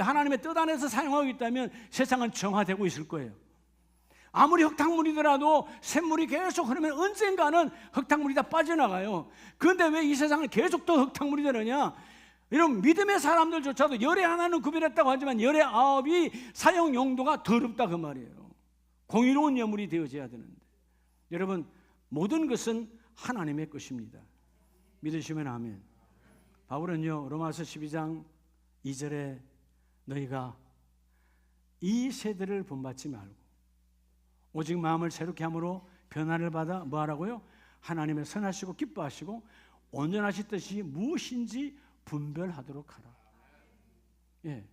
하나님의 뜻 안에서 사용하고 있다면 세상은 정화되고 있을 거예요. 아무리 흙탕물이더라도 샘물이 계속 흐르면 언젠가는 흙탕물이 다 빠져나가요. 그런데 왜 이 세상은 계속 더 흙탕물이 되느냐? 이런 믿음의 사람들조차도 열의 하나는 구별했다고 하지만 열의 아홉이 사용 용도가 더럽다 그 말이에요. 공의로운 예물이 되어져야 되는데 여러분 모든 것은 하나님의 것입니다. 믿으시면 아멘. 바울은요 로마서 12장 2절에 너희가 이 세대를 본받지 말고 오직 마음을 새롭게 함으로 변화를 받아 뭐하라고요? 하나님의 선하시고 기뻐하시고 온전하신 뜻이 무엇인지 분별하도록 하라. 예.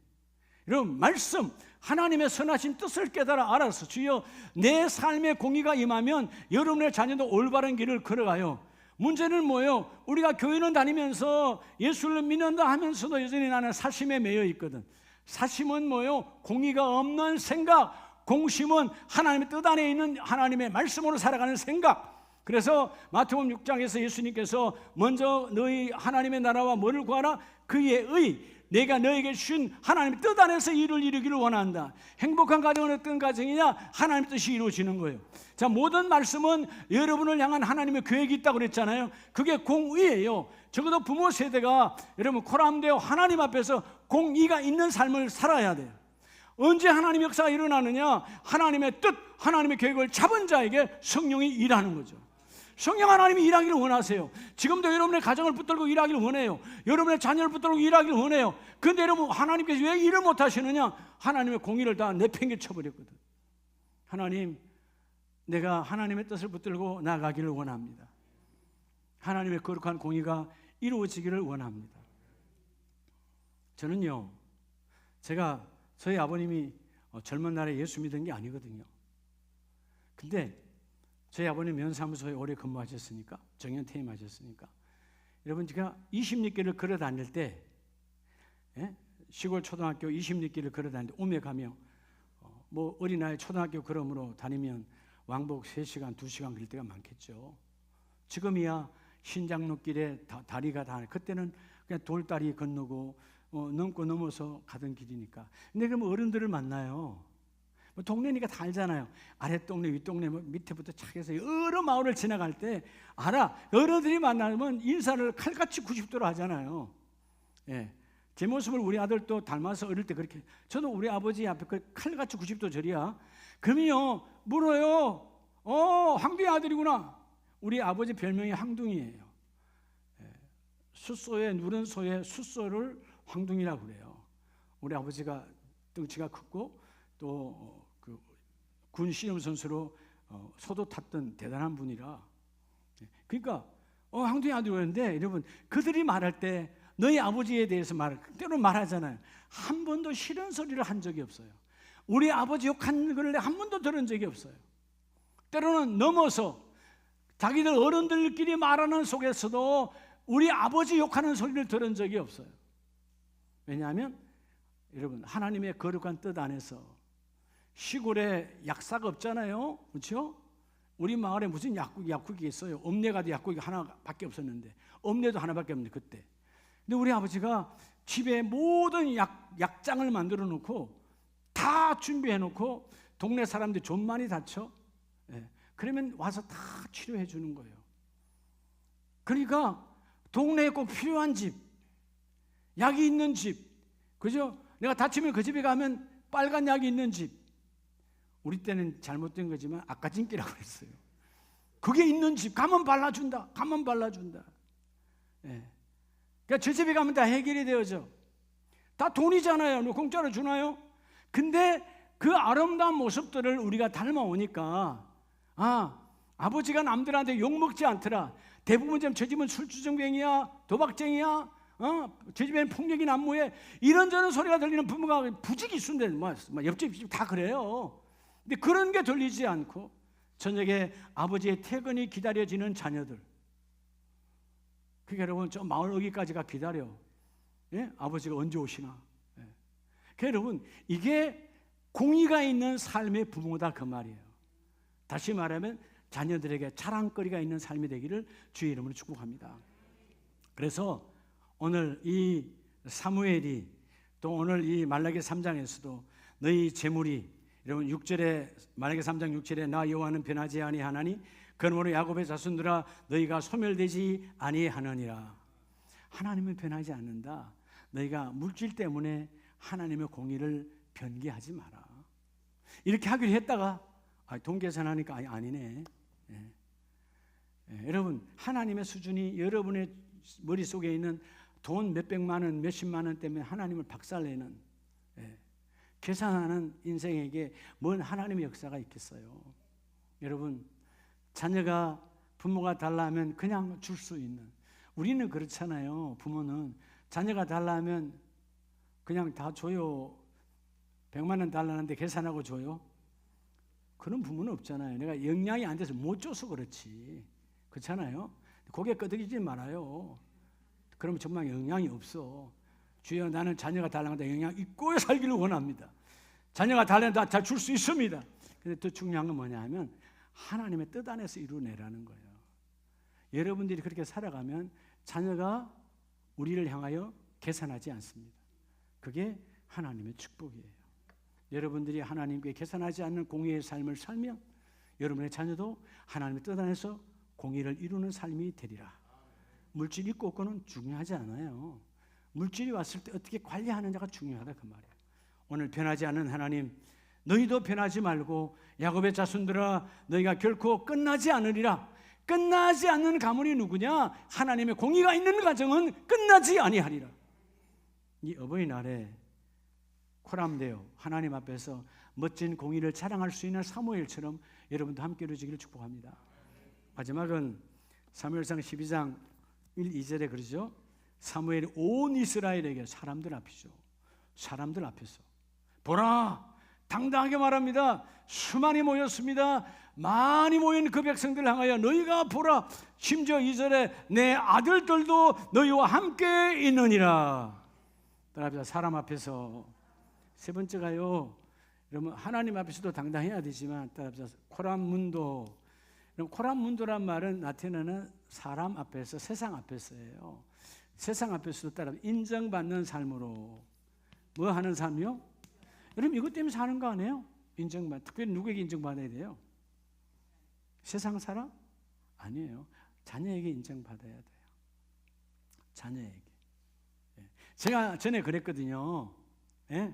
여러분 말씀 하나님의 선하신 뜻을 깨달아 알아서 주여 내 삶의 공의가 임하면 여러분의 자녀도 올바른 길을 걸어가요. 문제는 뭐예요? 우리가 교회는 다니면서 예수를 믿는다 하면서도 여전히 나는 사심에 매여 있거든. 사심은 뭐예요? 공의가 없는 생각, 공심은 하나님의 뜻 안에 있는 하나님의 말씀으로 살아가는 생각. 그래서 마태복음 6장에서 예수님께서 먼저 너희 하나님의 나라와 뭐를 구하라? 그의 의, 내가 너에게 주신 하나님의 뜻 안에서 일을 이루기를 원한다. 행복한 가정은 어떤 가정이냐? 하나님의 뜻이 이루어지는 거예요. 자, 모든 말씀은 여러분을 향한 하나님의 계획이 있다고 그랬잖아요. 그게 공의예요. 적어도 부모 세대가 여러분 코람되어 하나님 앞에서 공의가 있는 삶을 살아야 돼요. 언제 하나님의 역사가 일어나느냐? 하나님의 뜻, 하나님의 계획을 잡은 자에게 성령이 일하는 거죠. 성령 하나님이 일하기를 원하세요. 지금도 여러분의 가정을 붙들고 일하기를 원해요. 여러분의 자녀를 붙들고 일하기를 원해요. 그런데 여러분 하나님께서 왜 일을 못하시느냐? 하나님의 공의를 다 내팽개쳐버렸거든. 하나님, 내가 하나님의 뜻을 붙들고 나가기를 원합니다. 하나님의 거룩한 공의가 이루어지기를 원합니다. 저는요, 저희 아버님이 젊은 날에 예수 믿은 게 아니거든요. 근데 저희 아버님 면사무소에 오래 근무하셨으니까, 정년 퇴임하셨으니까, 여러분 제가 20리길을 걸어 다닐 때, 시골 초등학교 20리길을 걸어 다닐 때 오며 가며 뭐 어린아이 초등학교 걸음으로 다니면 왕복 3시간, 2시간 걸릴 때가 많겠죠. 지금이야 신장로길에 다리가 다, 그때는 그냥 돌다리 건너고 넘고 넘어서 가던 길이니까. 근데 그럼 어른들을 만나요. 뭐 동네니까 다 알잖아요. 아랫동네, 윗동네, 뭐 밑에부터 착해서 여러 마을을 지나갈 때 알아. 어른들이 만나면 인사를 칼같이 90도로 하잖아요. 예. 제 모습을 우리 아들도 닮아서 어릴 때 그렇게, 저도 우리 아버지 앞에 그 칼같이 90도 절이야. 그러면요 물어요. 황둥이 아들이구나. 우리 아버지 별명이 황둥이에요. 숫소에 누른 소의 숫소를 황둥이라고 그래요. 우리 아버지가 덩치가 컸고 또 그 군 시험 선수로 소도 탔던 대단한 분이라. 그러니까 황둥이 아들이었는데, 여러분 그들이 말할 때 너희 아버지에 대해서 때로 말하잖아요. 한 번도 싫은 소리를 한 적이 없어요. 우리 아버지 욕한 걸 한 번도 들은 적이 없어요. 때로는 넘어서 자기들 어른들끼리 말하는 속에서도 우리 아버지 욕하는 소리를 들은 적이 없어요. 왜냐하면 여러분 하나님의 거룩한 뜻 안에서 시골에 약사가 없잖아요. 그렇죠? 우리 마을에 무슨 약국이 있어요? 읍내 가도 약국이 하나밖에 없었는데, 읍내도 하나밖에 없는데 그때. 근데 우리 아버지가 집에 모든 약장을 만들어 놓고 다 준비해 놓고 동네 사람들이 좀 많이 다쳐. 그러면 와서 다 치료해 주는 거예요. 그러니까 동네에 꼭 필요한 집, 약이 있는 집, 그죠? 내가 다치면 그 집에 가면 빨간 약이 있는 집. 우리 때는 잘못된 거지만 아까진기라고 했어요. 그게 있는 집, 가면 발라준다. 가면 발라준다. 그러니까 저 집에 가면 다 해결이 되어져. 다 돈이잖아요. 너 공짜로 주나요? 근데 그 아름다운 모습들을 우리가 닮아오니까 아버지가 남들한테 욕먹지 않더라. 대부분 저 집은 술주정뱅이야, 도박쟁이야, 저 집에는 폭력이 난무해, 이런저런 소리가 들리는 부모가 부지기수인데 뭐 옆집 다 그래요. 근데 그런 게 들리지 않고 저녁에 아버지의 퇴근이 기다려지는 자녀들. 그게 여러분 저 마을 어귀까지가 기다려. 아버지가 언제 오시나. 여러분 이게 공의가 있는 삶의 부모다 그 말이에요. 다시 말하면 자녀들에게 자랑거리가 있는 삶이 되기를 주의 이름으로 축복합니다. 그래서 오늘 이 사무엘이 또 오늘 이 말라기 3장에서도 너희 재물이, 여러분 6절에 말라기 3장 6절에 나 여호와는 변하지 아니하나니 그러므로 야곱의 자손들아 너희가 소멸되지 아니하느니라. 하나님은 변하지 않는다. 너희가 물질 때문에 하나님의 공의를 변개하지 마라. 이렇게 하기로 했다가 돈 계산하니까 아니네. 여러분 하나님의 수준이 여러분의 머릿속에 있는 돈 몇백만 원, 몇십만 원 때문에 하나님을 박살내는 계산하는 인생에게 뭔 하나님의 역사가 있겠어요. 여러분 자녀가 부모가 달라하면 그냥 줄 수 있는, 우리는 그렇잖아요. 부모는 자녀가 달라하면 그냥 다 줘요. 100만 원 달라는데 계산하고 줘요? 그런 부모는 없잖아요. 내가 영향이 안 돼서 못 줘서 그렇지. 그렇잖아요. 고개 끄덕이지 말아요. 그러면 정말 영향이 없어. 주여 나는 자녀가 달라는데 영향 있고 살기를 원합니다. 자녀가 달라는데 다 줄 수 있습니다. 근데 더 중요한 건 뭐냐 하면 하나님의 뜻 안에서 이루어내라는 거예요. 여러분들이 그렇게 살아가면 자녀가 우리를 향하여 계산하지 않습니다. 그게 하나님의 축복이에요. 여러분들이 하나님께 계산하지 않는 공의의 삶을 살면 여러분의 자녀도 하나님의 뜻 안에서 공의를 이루는 삶이 되리라. 물질이 있고 없고는 중요하지 않아요. 물질이 왔을 때 어떻게 관리하느냐가 중요하다 그 말이에요. 오늘 변하지 않는 하나님, 너희도 변하지 말고 야곱의 자손들아 너희가 결코 끝나지 않으리라. 끝나지 않는 가문이 누구냐? 하나님의 공의가 있는 가정은 끝나지 아니하리라. 이 어버이날에 코람되어 하나님 앞에서 멋진 공의를 자랑할 수 있는 사무엘처럼 여러분도 함께 이루어지기를 축복합니다. 마지막은 사무엘상 12장 1, 2절에 그러죠. 사무엘이 온 이스라엘에게 사람들 앞이죠. 사람들 앞에서 보라, 당당하게 말합니다. 수많이 모였습니다. 많이 모인 그 백성들을 향하여 너희가 보라, 심지어 2절에 내 아들들도 너희와 함께 있느니라. 따라합시다. 사람 앞에서. 세 번째가요, 여러분 하나님 앞에서도 당당해야 되지만 따라합시다. 코란문도. 코란문도란 말은 나타내는 사람 앞에서, 세상 앞에서예요. 세상 앞에서도 따라 인정받는 삶으로. 뭐 하는 삶이요? 여러분 이것 때문에 사는 거 아니에요? 인정받. 특별히 누구에게 인정받아야 돼요? 세상 사람? 아니에요. 자녀에게 인정받아야 돼요. 자녀에게. 제가 전에 그랬거든요. 예?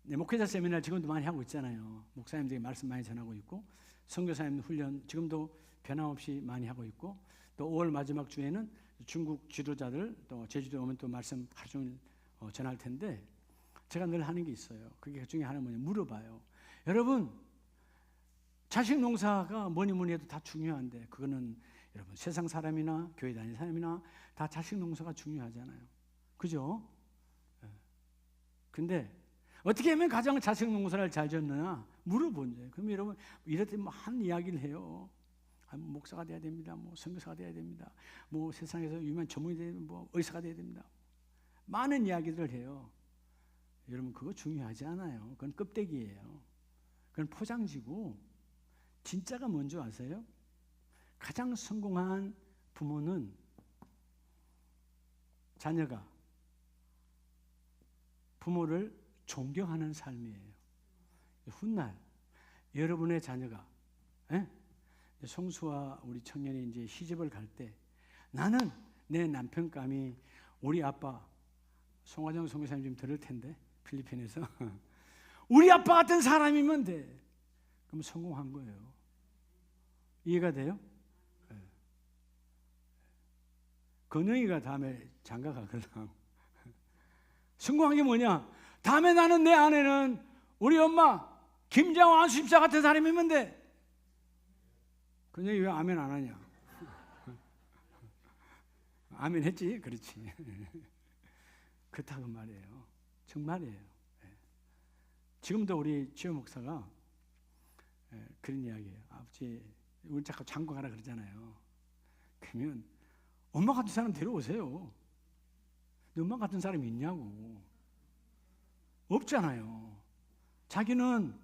네, 목회자 세미나 지금도 많이 하고 있잖아요. 목사님들이 말씀 많이 전하고 있고, 선교사님 훈련 지금도 변함없이 많이 하고 있고, 또 5월 마지막 주에는 중국 지도자들 또 제주도에 오면 또 말씀 하루 종일 전할 텐데, 제가 늘 하는 게 있어요. 그게 그 중에 하나는 뭐냐, 물어봐요. 여러분 자식 농사가 뭐니 뭐니 해도 다 중요한데, 그거는 여러분 세상 사람이나 교회 다니는 사람이나 다 자식 농사가 중요하잖아요. 그죠? 근데 어떻게 하면 가장 자식 농사를 잘 짓느냐 물어본 거예요. 그럼 여러분 이럴 때 뭐 한 이야기를 해요. 목사가 돼야 됩니다. 뭐 선교사가 돼야 됩니다. 뭐 세상에서 유명한 전문이 돼야 됩니다. 뭐 의사가 돼야 됩니다. 많은 이야기들을 해요. 여러분 그거 중요하지 않아요. 그건 껍데기예요. 그건 포장지고, 진짜가 뭔지 아세요? 가장 성공한 부모는 자녀가 부모를 존경하는 삶이에요. 훗날 여러분의 자녀가, 성수와 우리 청년이 이제 시집을 갈 때, 나는 내 남편감이 우리 아빠, 송화정 선교사님 좀 들을 텐데 필리핀에서 우리 아빠 같은 사람이면 돼. 그럼 성공한 거예요. 이해가 돼요? 네. 건영이가 다음에 장가 가거든. 성공한 게 뭐냐? 다음에 나는 내 아내는 우리 엄마 김장호 안수집사 같은 사람이면 돼. 건영이 왜 아멘 안 하냐? 아멘 했지? 그렇지. 그렇다고 말이에요. 정말이에요. 지금도 우리 지호 목사가 그런 이야기예요. 아버지, 우리 자꾸 장가 가라 그러잖아요. 그러면 엄마 같은 사람 데려오세요. 근데 엄마 같은 사람이 있냐고. 없잖아요. 자기는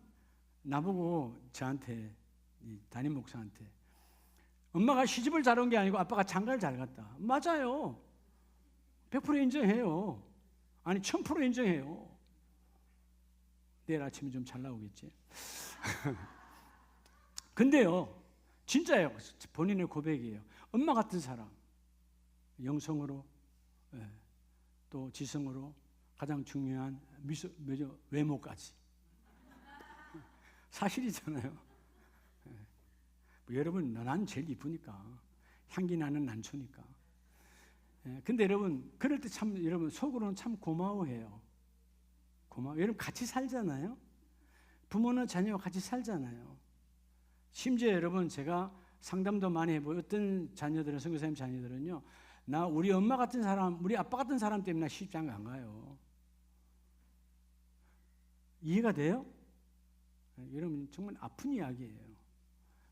나보고 저한테, 담임 목사한테, 엄마가 시집을 잘 온 게 아니고 아빠가 장가를 잘 갔다. 맞아요. 100% 인정해요. 아니 1000% 인정해요. 내일 아침에 좀 잘 나오겠지. 근데요, 진짜예요. 본인의 고백이에요. 엄마 같은 사람, 영성으로, 또 지성으로, 가장 중요한 외모까지. 사실이잖아요. 여러분, 난 제일 이쁘니까, 향기 나는 난초니까. 근데 여러분, 그럴 때 참 여러분 속으로는 참 고마워해요. 여러분 같이 살잖아요. 부모는 자녀와 같이 살잖아요. 심지어 여러분 제가 상담도 많이 해보고, 어떤 자녀들은, 선교사님 자녀들은요, 나 우리 엄마 같은 사람, 우리 아빠 같은 사람 때문에 나 시집장 안 가요. 이해가 돼요? 여러분 정말 아픈 이야기예요.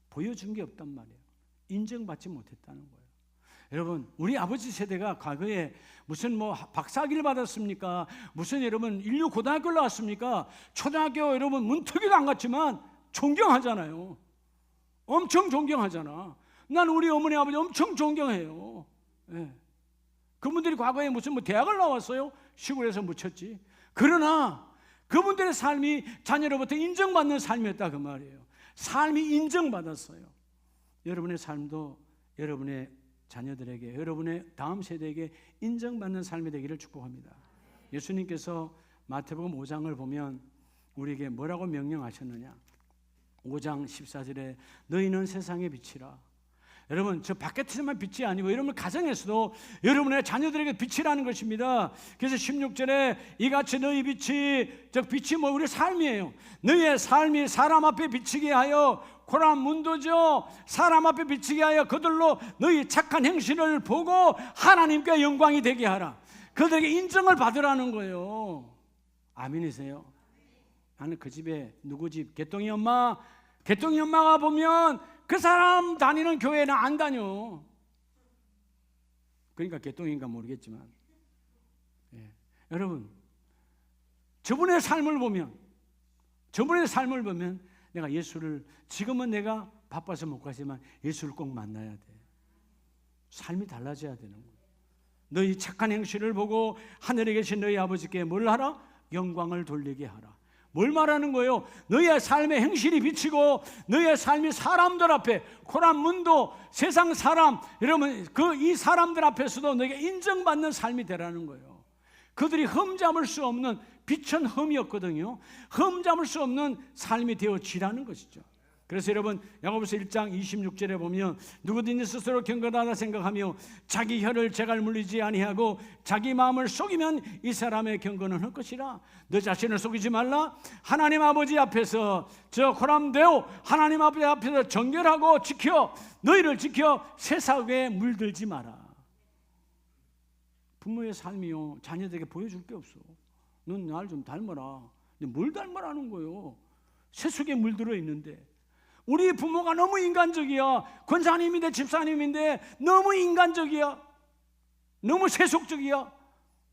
보여준 게 없단 말이에요. 인정받지 못했다는 거예요. 여러분, 우리 아버지 세대가 과거에 무슨 뭐 박사학위를 받았습니까? 무슨 여러분 인류 고등학교를 나왔습니까? 초등학교 여러분 문턱에도 안 갔지만 존경하잖아요. 엄청 존경하잖아. 난 우리 어머니 아버지 엄청 존경해요. 그분들이 과거에 무슨 뭐 대학을 나왔어요? 시골에서 묻혔지. 그러나 그분들의 삶이 자녀로부터 인정받는 삶이었다 그 말이에요. 삶이 인정받았어요. 여러분의 삶도 여러분의 자녀들에게, 여러분의 다음 세대에게 인정받는 삶이 되기를 축복합니다. 예수님께서 마태복음 5장을 보면 우리에게 뭐라고 명령하셨느냐? 5장 14절에 너희는 세상의 빛이라. 여러분, 저 바깥에서만 빛이 아니고 여러분 가정에서도 여러분의 자녀들에게 빛이라는 것입니다. 그래서 16절에 이같이 너희 빛이, 저 빛이 뭐 우리 삶이에요. 너희의 삶이 사람 앞에 비치게 하여 고란 문도죠. 사람 앞에 비치게 하여 그들로 너희 착한 행실을 보고 하나님께 영광이 되게 하라. 그들에게 인정을 받으라는 거예요. 아멘이세요? 나는 그 집에 누구 집 개똥이 엄마가 보면 그 사람 다니는 교회는 안 다녀. 그러니까 개똥인가 모르겠지만, 여러분, 저분의 삶을 보면 내가 예수를, 지금은 내가 바빠서 못 가지만 예수를 꼭 만나야 돼. 삶이 달라져야 되는 거예요. 너희 착한 행실을 보고 하늘에 계신 너희 아버지께 뭘 하라? 영광을 돌리게 하라. 뭘 말하는 거예요? 너희의 삶의 행실이 비치고 너희의 삶이 사람들 앞에, 고란 문도 세상 사람, 여러분 이 사람들 앞에서도 너희가 인정받는 삶이 되라는 거예요. 그들이 흠잡을 수 없는 빛은 흠이었거든요. 흠잡을 수 없는 삶이 되어지라는 것이죠. 그래서 여러분 야고보서 1장 26절에 보면 누구든지 스스로 경건하다 생각하며 자기 혀를 재갈 물리지 아니하고 자기 마음을 속이면 이 사람의 경건은 헛것이라. 너 자신을 속이지 말라. 하나님 아버지 앞에서 고람되어 하나님 앞에서 정결하고 너희를 지켜 세상에 물들지 마라. 부모의 삶이요, 자녀들에게 보여줄 게 없어. 넌 날 좀 닮아라. 근데 뭘 닮아라는 거예요? 세속에 물들어 있는데. 우리 부모가 너무 인간적이야. 권사님인데 집사님인데 너무 인간적이야. 너무 세속적이야.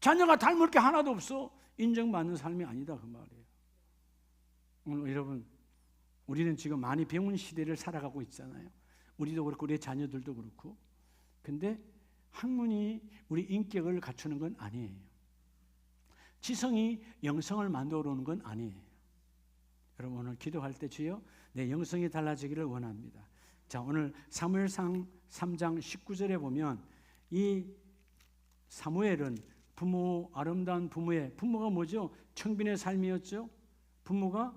자녀가 닮을 게 하나도 없어. 인정받는 삶이 아니다 그 말이에요. 오늘 여러분, 우리는 지금 많이 배운 시대를 살아가고 있잖아요. 우리도 그렇고 우리 자녀들도 그렇고. 근데 학문이 우리 인격을 갖추는 건 아니에요. 지성이 영성을 만들어 오는 건 아니에요. 여러분 오늘 기도할 때 주여 내 영성이 달라지기를 원합니다. 자, 오늘 사무엘상 3장 19절에 보면 이 사무엘은 아름다운 부모가 뭐죠? 청빈의 삶이었죠. 부모가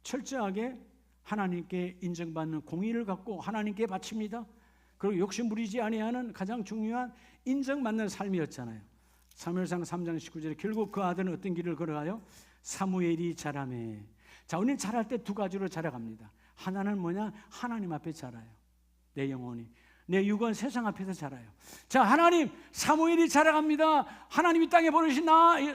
철저하게 하나님께 인정받는 공의를 갖고 하나님께 바칩니다. 그리고 욕심 부리지 아니하는 가장 중요한 인정받는 삶이었잖아요. 사무엘상 3장 19절에 결국 그 아들은 어떤 길을 걸어가요? 사무엘이 자라매. 자, 우리는 자랄 때 두 가지로 자라갑니다. 하나는 뭐냐? 하나님 앞에 자라요. 내 영혼이, 내 육은 세상 앞에서 자라요. 자, 하나님, 사무엘이 자라갑니다. 하나님이 땅에 보내신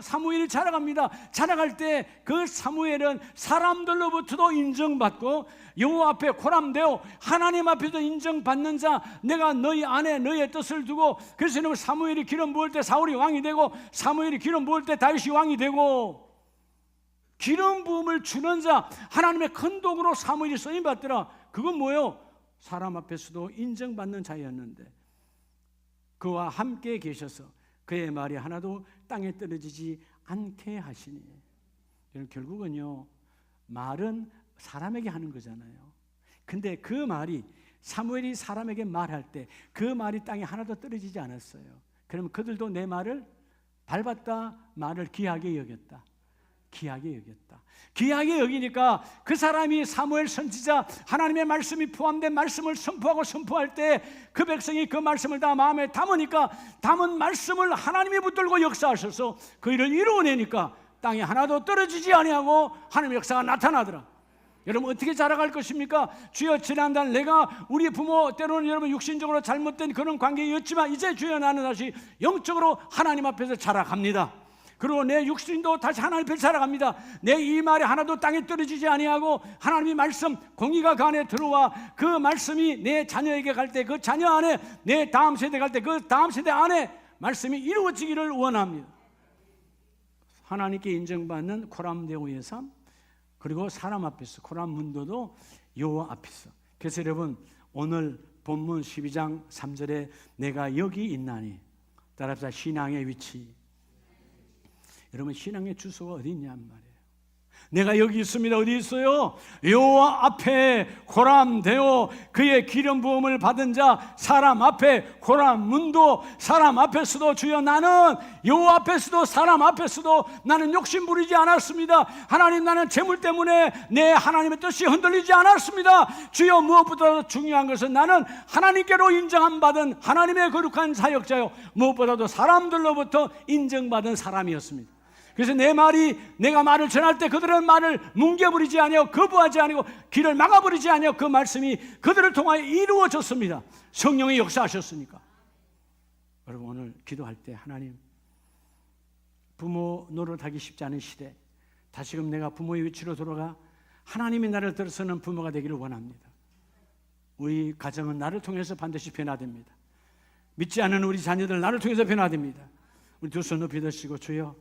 사무엘이 자라갑니다. 자라갈 때 그 사무엘은 사람들로부터도 인정받고 여호와 앞에 고람되어 하나님 앞에도 인정받는 자, 내가 너희 안에 너희의 뜻을 두고, 그래서 사무엘이 기름 부을 때 사울이 왕이 되고, 사무엘이 기름 부을 때 다윗이 왕이 되고, 기름 부음을 주는 자, 하나님의 큰 도구로 사무엘이 쓰임받더라. 그건 뭐예요? 사람 앞에서도 인정받는 자였는데 그와 함께 계셔서 그의 말이 하나도 땅에 떨어지지 않게 하시니. 결국은요, 말은 사람에게 하는 거잖아요. 근데 그 말이, 사무엘이 사람에게 말할 때 그 말이 땅에 하나도 떨어지지 않았어요. 그러면 그들도 내 말을 밟았다, 말을 귀하게 여겼다. 귀하게 여기니까 그 사람이 사무엘 선지자, 하나님의 말씀이 포함된 말씀을 선포할 때 그 백성이 그 말씀을 다 마음에 담으니까 담은 말씀을 하나님이 붙들고 역사하셔서 그 일을 이루어내니까 땅에 하나도 떨어지지 아니하고 하나님의 역사가 나타나더라. 여러분 어떻게 자라갈 것입니까? 주여, 지난달 내가 우리 부모 때로는 여러분 육신적으로 잘못된 그런 관계였지만 이제 주여 나는 다시 영적으로 하나님 앞에서 자라갑니다. 그리고 내 육신도 다시 하나님 앞에 자라갑니다. 내 이 말이 하나도 땅에 떨어지지 아니하고 하나님의 말씀, 공의가 그 안에 들어와 그 말씀이 내 자녀에게 갈 때 그 자녀 안에, 내 다음 세대 갈 때 그 다음 세대 안에 말씀이 이루어지기를 원합니다. 하나님께 인정받는 고람되오의 삶, 그리고 사람 앞에서, 고람 문도도 여호와 앞에서. 그래서 여러분 오늘 본문 12장 3절에 내가 여기 있나니, 따라서 신앙의 위치. 여러분 신앙의 주소가 어디 있냐는 말이에요. 내가 여기 있습니다. 어디 있어요? 여호와 앞에 고람되어 그의 기름 부음을 받은 자, 사람 앞에 고람 문도, 사람 앞에서도 주여 나는 여호와 앞에서도 사람 앞에서도 나는 욕심 부리지 않았습니다. 하나님, 나는 재물 때문에 내 하나님의 뜻이 흔들리지 않았습니다. 주여, 무엇보다도 중요한 것은 나는 하나님께로 인정함 받은 하나님의 거룩한 사역자요, 무엇보다도 사람들로부터 인정받은 사람이었습니다. 그래서 내가 말을 전할 때 그들은 말을 뭉개버리지 아니하고 거부하지 아니하고 귀를 막아버리지 아니하고 그 말씀이 그들을 통하여 이루어졌습니다. 성령이 역사하셨으니까. 여러분 오늘 기도할 때 하나님, 부모 노릇하기 쉽지 않은 시대, 다시금 내가 부모의 위치로 돌아가 하나님이 나를 들어서는 부모가 되기를 원합니다. 우리 가정은 나를 통해서 반드시 변화됩니다. 믿지 않는 우리 자녀들 나를 통해서 변화됩니다. 우리 두 손 높이 드시고 주여